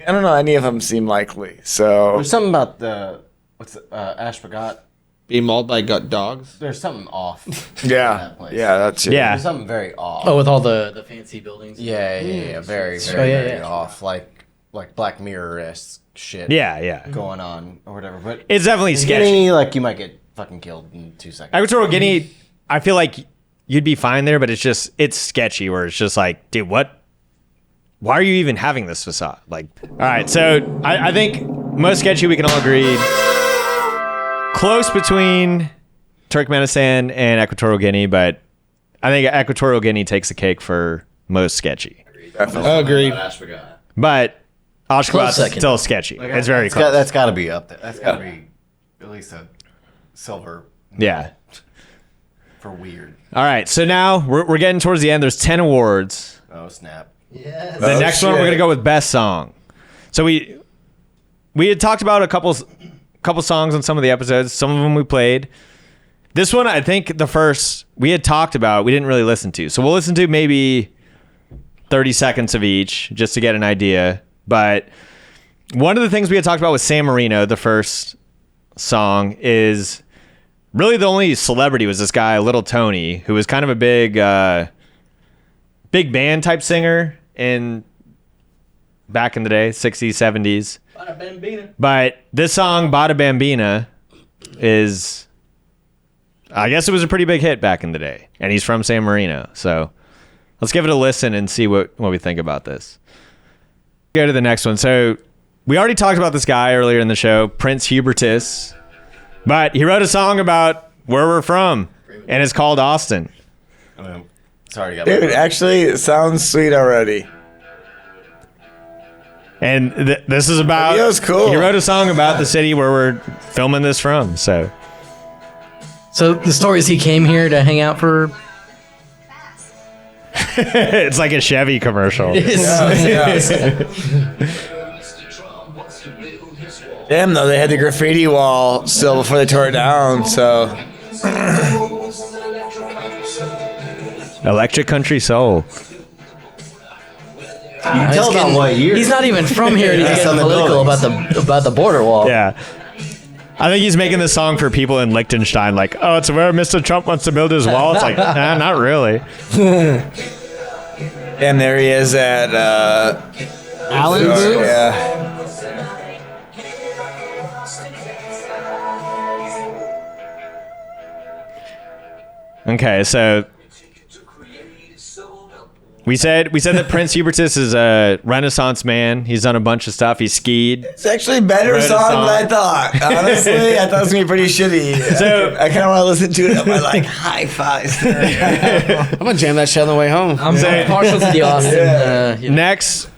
I don't know. Any of them seem likely. So There's something about the Ashgabat. Being mauled by gut dogs. There's something off. yeah, that place. that's it. Yeah. There's something very off. Oh, with all the fancy buildings. Yeah, very, Oh, very, yeah, very yeah. off. Like Black Mirror-esque shit. Yeah. Going on or whatever. But It's definitely in sketchy. Guinea, like you might get fucking killed in 2 seconds. Equatorial Guinea, I feel like you'd be fine there, but it's sketchy, where it's just like, dude, what? Why are you even having this facade? Like, all right, so I think most sketchy, we can all agree, close between Turkmenistan and Equatorial Guinea, but I think Equatorial Guinea takes the cake for most sketchy. Agreed. But Close Ashgabat's second. still sketchy. It's very close. That's got to be up there. That's got to be at least a silver Yeah. for weird. All right. So now we're getting towards the end. There's 10 awards. Oh, snap. Yes. The next one, we're going to go with best song. So we had talked about a couple songs on some of the episodes. Some of them we played. This one, I think the first we had talked about, we didn't really listen to. So we'll listen to maybe 30 seconds of each just to get an idea. But one of the things we had talked about with San Marino, the first song, is really the only celebrity was this guy, Little Tony, who was kind of a big band type singer back in the day, 60s, 70s. Bada Bambina. But this song, Bada Bambina, is, I guess it was a pretty big hit back in the day. And he's from San Marino. So let's give it a listen and see what we think about this. Go to the next one. So we already talked about this guy earlier in the show, Prince Hubertus. But he wrote a song about where we're from. And it's called Austin. Sorry, Dude, actually, it sounds sweet already. And this is about... Video's cool. He wrote a song about the city where we're filming this from. So The story is he came here to hang out for... it's like a Chevy commercial. Damn, though, they had the graffiti wall still before they tore it down, so... Electric Country Soul. Tell about what year. He's not even from here and he's That's getting on the political buildings. about the border wall. Yeah. I think he's making this song for people in Liechtenstein, like, oh, it's where Mr. Trump wants to build his wall. It's like, nah, not really. And there he is at, Allen yeah. Okay, so we said that Prince Hubertus is a Renaissance man. He's done a bunch of stuff. He skied. It's actually a better Wrote a song song. than I thought. Honestly, I thought it was going to be pretty shitty. So- I kind of want to listen to it on my, high fives. I'm gonna jam that shit on the way home. I'm partial to the Austin. Next,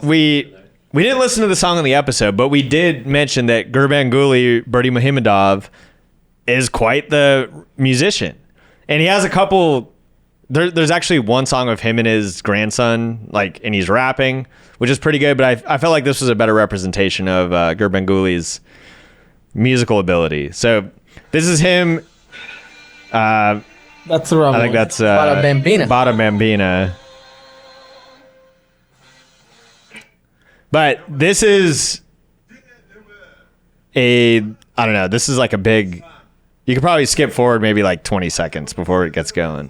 we didn't listen to the song on the episode, but we did mention that Gurbanguly Berdimuhamedov is quite the musician. And he has a couple... There's actually one song of him and his grandson, and he's rapping, which is pretty good. But I felt like this was a better representation of Gurbanguly's musical ability. So this is him. That's the wrong I think one. that's Bada Bambina. Bada Bambina. But this is I don't know. This is like a big. You could probably skip forward maybe 20 seconds before it gets going.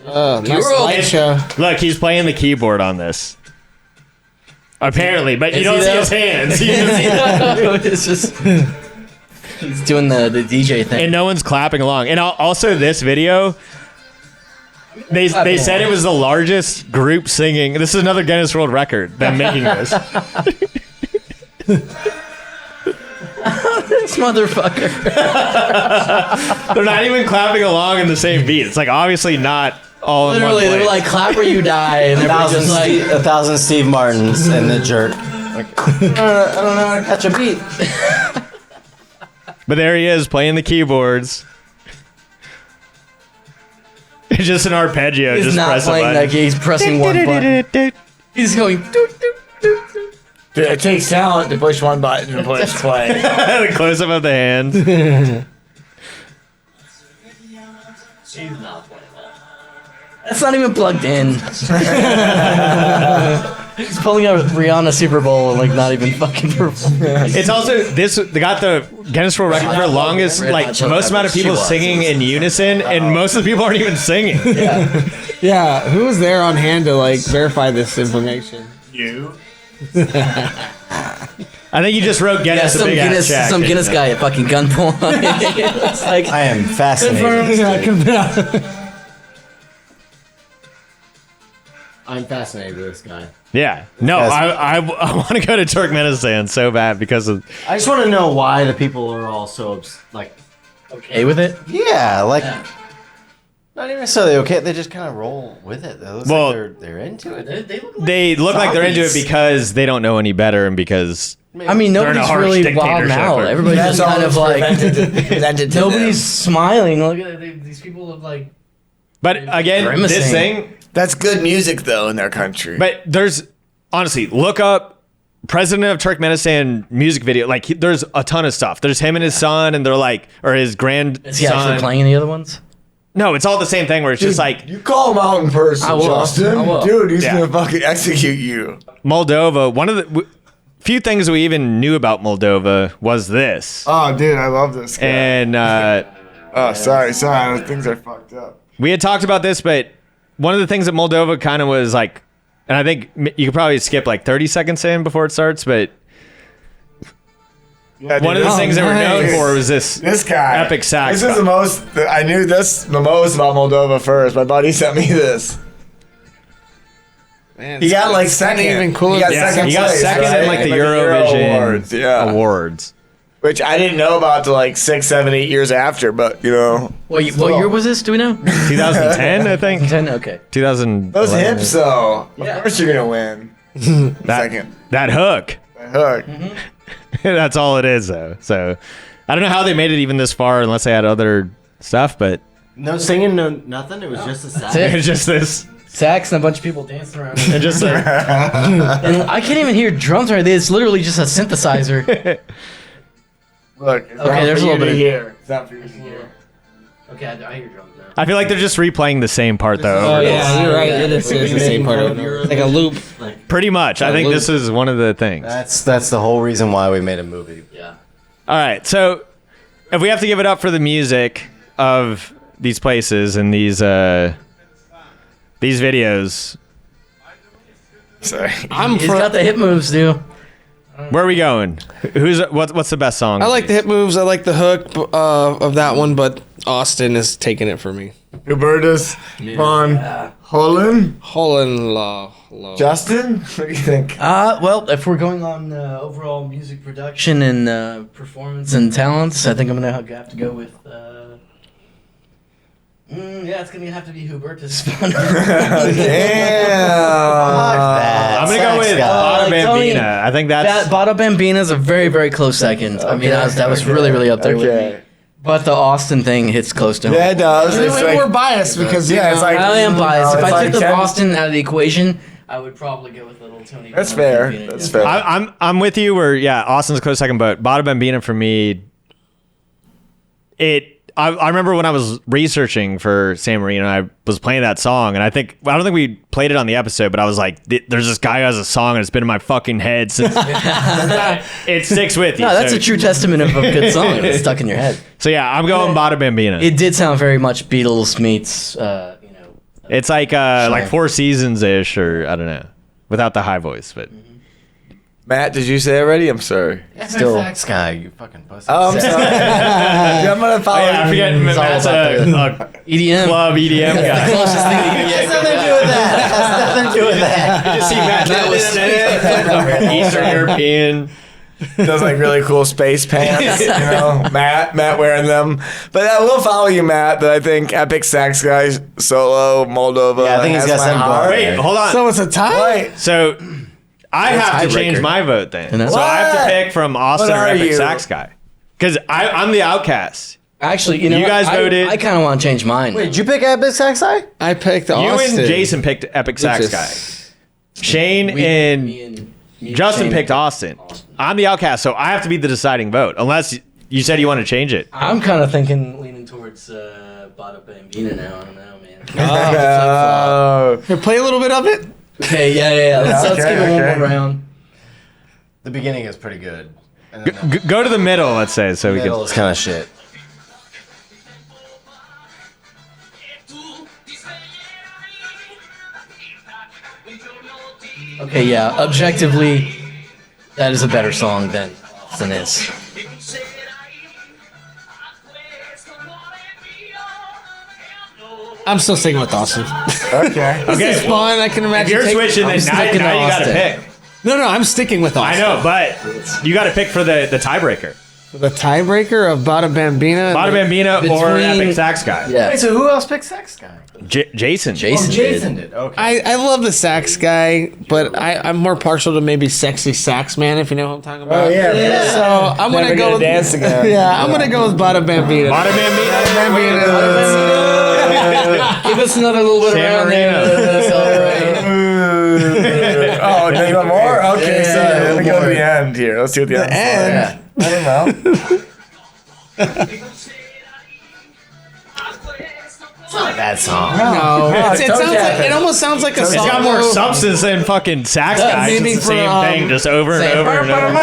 Oh, nice slideshow. Look, he's playing the keyboard on this. Apparently, but you Is don't he see though? his hands. You just see- It's just he's doing the DJ thing. and no one's clapping along. And also, this video, they said it was the largest group singing. This is another Guinness World Record. Them making this. This motherfucker. They're not even clapping along in the same beat. It's obviously not all in one Literally, they were place. like, clap or you die. And everybody's just like, 1,000 Steve Martins and the jerk. I don't know how to catch a beat. But there he is playing the keyboards. It's just an arpeggio. he's just not press a playing that button. game. He's pressing one button. He's going, doot, doot, doot, doot. Dude, it takes talent to push one button and push play. The close up of the hands. That's not even plugged in. He's pulling a Rihanna Super Bowl and not even fucking performing. It's also they got the Guinness World Record for longest most amount of people singing in unison, and most of the people aren't even singing. Yeah, who was there on hand to verify this information? I think you just wrote Yeah, Guinness a big ass check. some Guinness guy at fucking gunpoint. It's like, I am fascinated. I'm fascinated with this guy. Yeah. No, Yes. I want to go to Turkmenistan so bad because of I just want to know why the people are all so okay with it. Yeah, like not even necessarily okay. They just kind of roll with it. It looks Well, like they're into it. They look like they're into it Zombies. because they don't know any better and because I mean, They're in a nobody's harsh really dictatorship wilding out. or- Everybody's just kind of like presented to nobody's them. smiling. Look at these people look like. but again, Grimacing. this thing. That's good music though in their country. But there's honestly, look up President of Turkmenistan music video. Like there's a ton of stuff. There's him and his son, and they're like, or his grandson. Is he actually playing any other ones? No, it's all the same thing. Where it's just like you call him out in person, I will. Justin. I will. Dude, he's Yeah. gonna fucking execute you. Moldova. One of the few things we even knew about Moldova was this. Oh, dude, I love this guy. And Oh, sorry, things are fucked up. we had talked about this, but one of the things that Moldova kind of was like, and I think you could probably skip like 30 seconds in before it starts, but Yeah, one of the this- things they were known nice. for was this guy, epic sax. This is the most. I knew this the most about Moldova first. My buddy sent me this. Man, He got like it's not second. even cool. He got Yeah, second he got place, second right? in like the Euro Eurovision awards. Yeah, awards. which I didn't know about till like 6, 7, 8 years after. But you know, What year was this? Do we know? 2010, I think. 10. Okay. 2000. those hips though. Yeah. Of course you're gonna win. Second. That hook. That hook. That's all it is, though. So I don't know how they made it even this far, unless they had other stuff. But No singing, no nothing. It was just a That's sound. it. it's just this, Sax and a bunch of people dancing around. and just like, And I can't even hear drums right there. It's literally just a synthesizer. Look. It's Okay, not there's for a you little bit to of- hear. It's not for you to hear. Okay, I hear drums now. I feel like they're just replaying the same part though. Oh over and yeah, over. you're right. It is the same part of it. Like a loop. Pretty much. I think this is one of the things. That's the whole reason why we made a movie. Yeah. All right, so if we have to give it up for the music of these places and these videos, Sorry. I'm He's got the hip moves, dude. where are we going? What's the best song? I like the hip moves. I like the hook of that one, but Austin is taking it for me. Hubertus, Von Holland, Hohenloth. Justin. What do you think? Well, if we're going on overall music production and performance and talents, I think I'm gonna have to go with. Yeah, it's gonna have to be Hubertus. Damn. I'm gonna go with Bada Tony, Bambina. I think that's Bada Bambina is a very, very close second. I mean, that was really, really up there with me. But the Austin thing hits close to home. Yeah, it does. It's like, We're biased because yeah, it's like I am biased. If it's I like took the 10 Austin out of the equation, I would probably go with little Tony. That's Bada fair. Bambina. That's fair. I'm with you. Where Austin's a close second, but Bada Bambina for me. I remember when I was researching for San Marino, I was playing that song, and I don't think we played it on the episode, but I was like, there's this guy who has a song, and it's been in my fucking head since. It sticks with you. No, that's so, a true testament of a good song. It's stuck in your head. So yeah, I'm going Bada Bambina. It did sound very much Beatles meets, It's like Four Seasons ish, or I don't know, without the high voice, but. Matt, did you say already? I'm sorry. Still, Sax guy, you fucking pussy. Oh, I'm sorry. Dude, I'm gonna follow. I forget It's all Matt's about a EDM. club EDM guy. Closest thing to EDM. Has nothing to do with that. Has nothing to do with that. You see Matt Eastern European. Those like really cool space pants, you know. Matt wearing them. But I will follow you, Matt. But I think Epic Sax Guy solo Moldova. Yeah, I think he's has got my some heart. going. Wait, hold on. So it's a tie. Wait, So I have to change tiebreaker. my vote then. And that's- So I have to What? pick from Austin What or are Epic you? Sax Guy. Because I'm the outcast. Actually, You what? guys voted- I kind of want to change mine. Wait, did you pick Epic Sax guy? I picked You Austin. and Jason picked Epic Sax Guy. Just- Shane Me and me Justin Shane. picked Austin. I'm the outcast, so I have to be the deciding vote. Unless you said you want to change it. I'm kind of leaning towards Bada Bambina now. I don't know, man. Here, play a little bit of it. Okay, yeah. Let's okay, give it okay. one more round. The beginning is pretty good. And then Go to the middle, let's say, so the we middle can. is kind of shit. Okay, yeah. Objectively, that is a better song than this. I'm still sticking with Austin. okay. It's fun. I can If imagine. you're switching, then now sticking you to got to Austin. pick. No, I'm sticking with I Austin. know, but you got to pick for the tiebreaker. The tiebreaker of Bada Bambina. Bada Bambina or between- Epic Sax Guy. Yeah. Wait, so who else picked Sex Guy? Jason. Jason. Jason did. Okay. I love the sax guy, but I'm more partial to maybe Sexy Sax Man, if you know what I'm talking about. Oh, yeah. So I'm Never gonna go gonna with dance again. Yeah, I'm gonna go with Bada Bambina. Bada Bambina. Give us another little bit San around there. Marino. That's all right. Oh, no, you want more? Okay, Yeah, sorry. Let me go to more. the end here. Let's see what the end's end? like. I don't know. It's not a bad song. No, it Toe sounds like, tapping. it almost sounds like a It's song. got more substance than fucking Sax Guy. maybe It's the for, same thing, just over and say, over and over.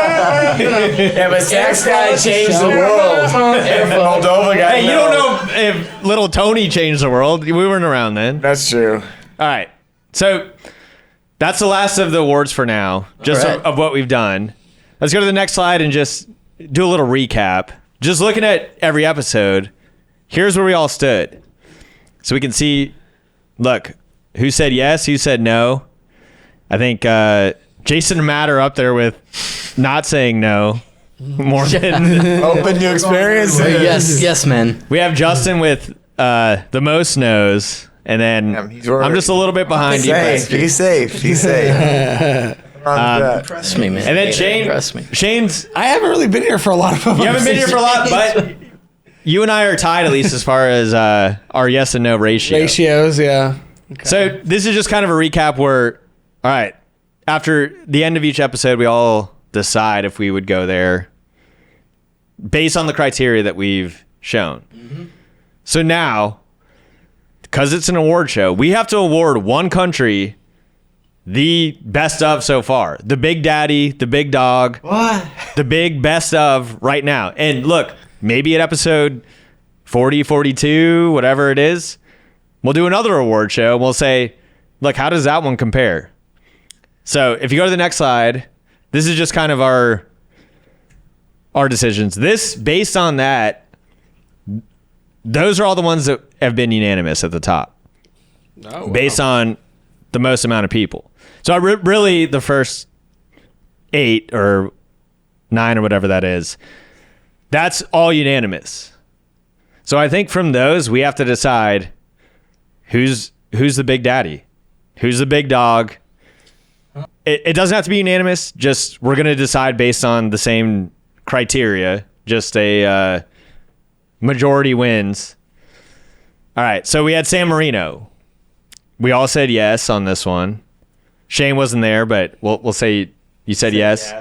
Yeah, but Sex Guy changed the world. Moldova guy. Hey, you don't know if Little Tony changed the world. We weren't around then. That's true. All right. So that's the last of the awards for now, just All right. of what we've done. Let's go to the next slide and just do a little recap. Just looking at every episode, here's where we all stood. So we can see, look, who said yes, who said no. I think Jason and Matt are up there with not saying no more than... Open new experiences. Yes, man. We have Justin with the most no's, and then Damn, he's worried. I'm just a little bit behind you. Safe. Be safe. Be safe. Impress me, man. And then Shane, Impress me. Shane's... I haven't really been here for a lot of them. You haven't been here for a lot, but you and I are tied, at least as far as our yes and no ratio. Ratios, yeah. So this is just kind of a recap where, all right, after the end of each episode, we all decide if we would go there based on the criteria that we've shown. So now, because it's an award show, we have to award one country the best of so far. The big daddy, the big dog. What? The big best of right now. And look, maybe at episode 40, 42, whatever it is, we'll do another award show and we'll say, look, how does that one compare? So if you go to the next slide, this is just kind of our decisions. This, based on that, those are all the ones that have been unanimous at the top. Oh, wow. Based on the most amount of people. So really the first 8 or 9 or whatever that is, that's all unanimous. So I think from those, we have to decide who's the big daddy, who's the big dog. It doesn't have to be unanimous. Just we're going to decide based on the same criteria. Just a majority wins. All right. So we had San Marino. We all said yes on this one. Shane wasn't there, but we'll say you said yes.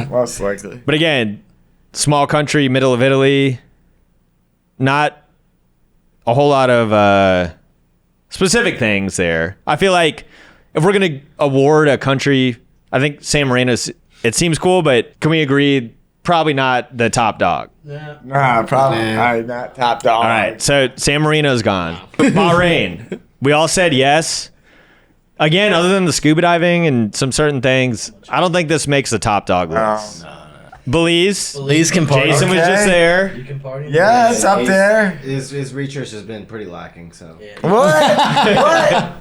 Most likely. But again, small country, middle of Italy, not a whole lot of specific things there. I feel like if we're going to award a country, I think San Marino's, it seems cool, but can we agree probably not the top dog? Nah, probably not top dog. All right, so San Marino's gone. Bahrain, we all said yes. Again, other than the scuba diving and some certain things, I don't think this makes the top dog list. Belize can party. Jason was just there. You can party. Yeah, it's up there. His research has been pretty lacking, so. What? What?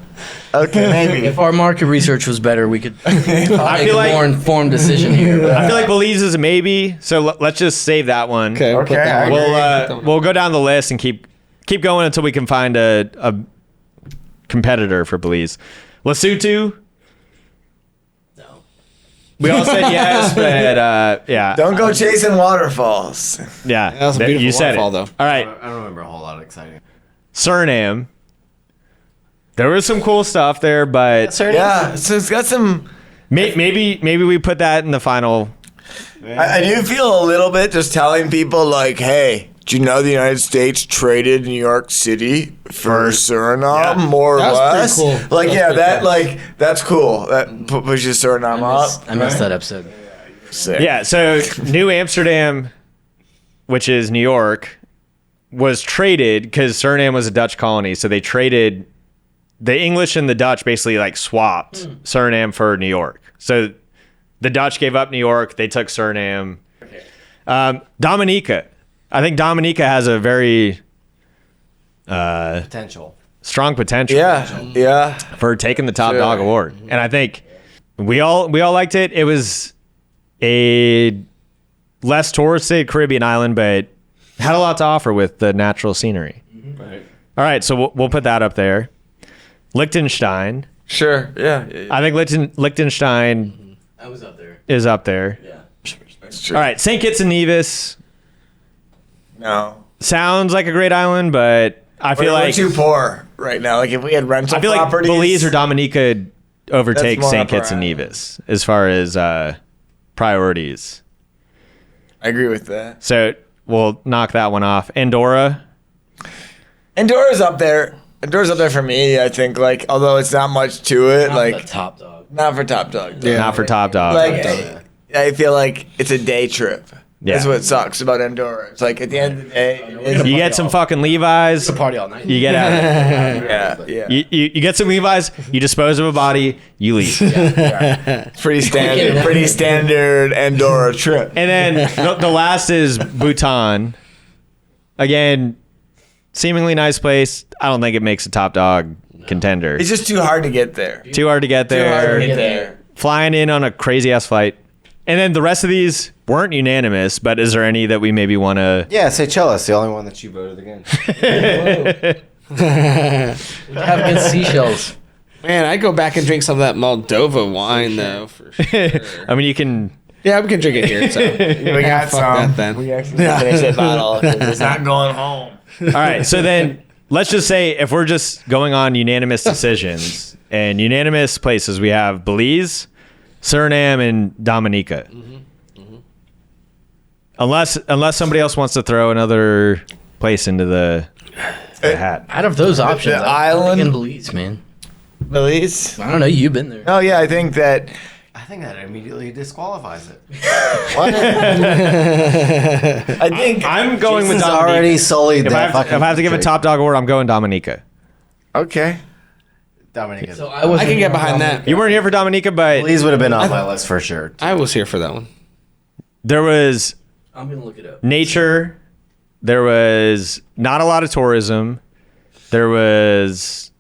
Okay, maybe. If our market research was better, we could make feel a like- more informed decision here. I feel like Belize is a maybe, so let's just save that one. Okay, we'll put Okay, that I one. We'll go down the list and keep going until we can find a competitor for Belize. Lesotho, No. we all said yes, but yeah, Don't go chasing waterfalls. yeah. That was a beautiful you said waterfall, it. though. All I right, don't remember a whole lot of exciting. Suriname. There was some cool stuff there, but Yeah, so it's got some. maybe we put that in the final. I do feel a little bit just telling people like, hey, do you know the United States traded New York City for Suriname, more or That was less? pretty cool. Like, yeah, that's cool. That pushes Suriname up. I missed that episode. Sick. Yeah, so New Amsterdam, which is New York, was traded because Suriname was a Dutch colony, so they traded. The English and the Dutch basically like swapped Suriname for New York. So the Dutch gave up New York. They took Suriname. Dominica. I think Dominica has a very Potential. strong potential Yeah. for taking the top Sure. dog award. And I think we all liked it. It was a less touristed Caribbean island, but had a lot to offer with the natural scenery. Right. All right, so we'll put that up there. Liechtenstein. Sure. Yeah. I think Liechtenstein I was up there. is up there. Yeah. That's true. All right, St. Kitts and Nevis No. sounds like a great island, but I feel We're like too poor right now. Like if we had rental I feel like properties, Belize or Dominica overtake That's more St. up our Kitts and alley. Nevis as far as priorities. I agree with that. So we'll knock that one off. Andorra. Andorra's up there. Andorra's up there for me. I think like although it's not much to it, Not like the top dog. not for top dog. though. Not for top dog. Like I feel like it's a day trip. That's Yeah. what sucks about Andorra. It's like at the end of the day, it is a You get party some all- fucking Levi's. It's a party all night. You get out. Yeah. You get some Levi's. You dispose of a body. You leave. It's pretty standard Andorra trip. And then the last is Bhutan. Again, seemingly nice place. I don't think it makes a top dog contender. It's just too hard to get there. Too hard to get Too hard there. to get there. Flying in on a crazy ass flight. And then the rest of these weren't unanimous, but is there any that we maybe want to? Yeah, Seychelles, the only one that you voted against. Have good seashells. Man, I'd go back and drink some of that Moldova wine though, for sure. I mean, you can. Yeah, we can drink it here. So We got fuck some. that then. We actually finished that bottle. It's not going home. All right, so then let's just say if we're just going on unanimous decisions and unanimous places, we have Belize, Suriname, and Dominica. Unless somebody else wants to throw another place into the hat. Out of those options, The I'm island- in Belize, man. Belize? I don't know. You've been there. Oh yeah, I think that. I think that immediately disqualifies it. I think. I'm going with Jason's Dominica. already sullied If I, that have to, fucking if I have to give a drink. top dog award, I'm going Dominica. Okay. Dominica. So I was. I can get behind that. You weren't here for Dominica, but Belize would have been on my list for sure. I was here for that one. there was I'm gonna look it up. nature. There was not a lot of tourism. There was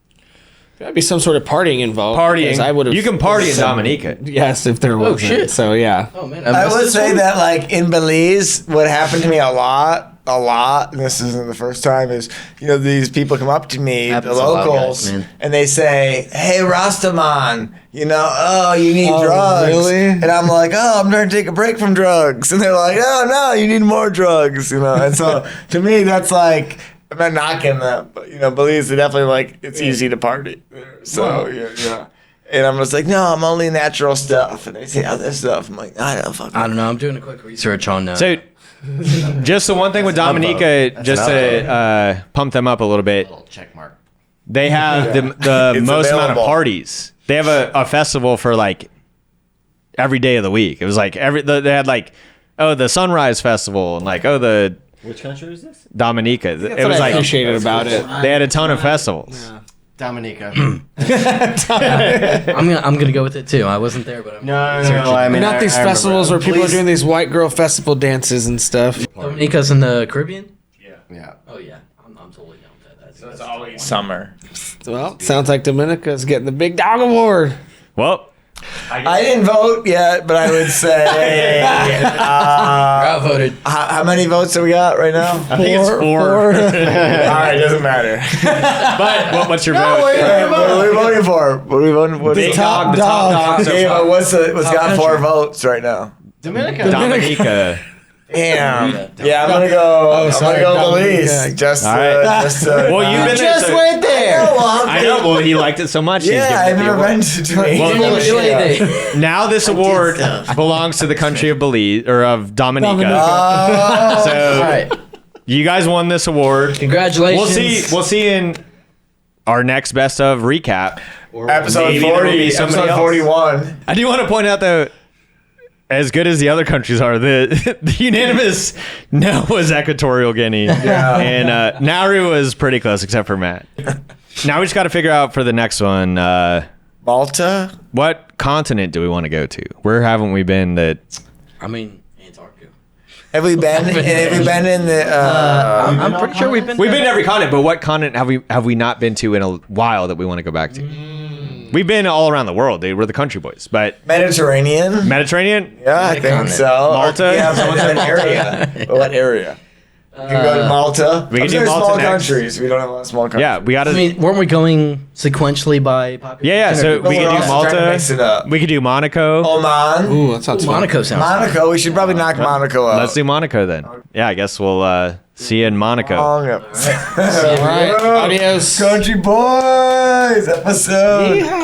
There'd be some sort of partying involved. because partying. I would have. You can party in Dominica. Yes, if there was. shit. So yeah. Oh man, I missed would this say one? that like in Belize, what happened to me a lot, and this isn't the first time, is these people come up to me, Happens the a lot, locals, guys, man. and they say, "Hey, Rastaman, oh, you need Oh, drugs," really? and I'm like, "Oh, I'm trying to take a break from drugs," and they're like, "Oh no, you need more drugs," and so to me, that's like. I'm not knocking them, but Belize is definitely like it's easy to party there. So yeah. And I'm just like, no, I'm only natural stuff. And they say other stuff. I'm like, I don't fucking. I don't know. I'm doing a quick research on that. So, just the one thing with Dominica, That's just an to pump them up a little bit, Little check mark. they have the It's most amount of available. parties. They have a festival for like every day of the week. It was like they had like, the Sunrise Festival and like, the Which country is this? Dominica. It That's what was I like appreciated about it. they had a ton of festivals. Dominica. I'm gonna go with it too. I wasn't there, but I'm No. I mean, Not these I remember. festivals where people are Please- doing these white girl festival dances and stuff. Dominica's in the Caribbean. Yeah. Oh yeah, I'm totally down with that. It's always summer. Well, sounds like Dominica's getting the big dog award. Well, I didn't vote yet, but I would say. I voted. How many votes do we got right now? I think it's 4. All right, doesn't matter. But what's your vote? What are we voting for? What are we voting for? Big dog, the top dog. Okay, but what's got 4 votes right now? Dominica. Dominica. Damn. Yeah, I'm gonna go. I'm sorry, gonna go Dominica. Belize. Just. All right. Well, you've been there. Just so- went there. I know. Well, he liked it so much. he's Yeah, giving I've it the never award. been to Belize. Well, Didn't even do anything. Now this award belongs to the country of Belize or of Dominica. Oh, So All right. you guys won this award. Congratulations. We'll see in our next best of recap. episode Maybe there will 40. be somebody Episode else. 41. I do want to point out though, as good as the other countries are, the unanimous no was Equatorial Guinea, and Nauru was pretty close except for Matt. Now we just got to figure out for the next one. Malta. What continent do we want to go to? Where haven't we been? That I mean, Antarctica. Have we been? Have we been in the? I'm pretty sure we've been. we've been to every continent, but what continent have we not been to in a while that we want to go back to? We've been all around the world, dude. We're the country boys. But Mediterranean? Mediterranean? Yeah, I think so. Malta? Yeah, what area? What area? You can go to Malta. We can do Those are Malta small next. countries. We don't have a lot of small countries. Yeah, we got to. I mean, weren't we going sequentially by population? Yeah. So But we we're could do also trying to mix it Malta. up. We could do Monaco. Oman. Ooh, that sounds fun. Monaco sounds. Monaco. We should probably knock Monaco out. Let's do Monaco then. Yeah, I guess we'll see you in Monaco. Long up. All right. Adios. Country Boys episode. Yeehaw.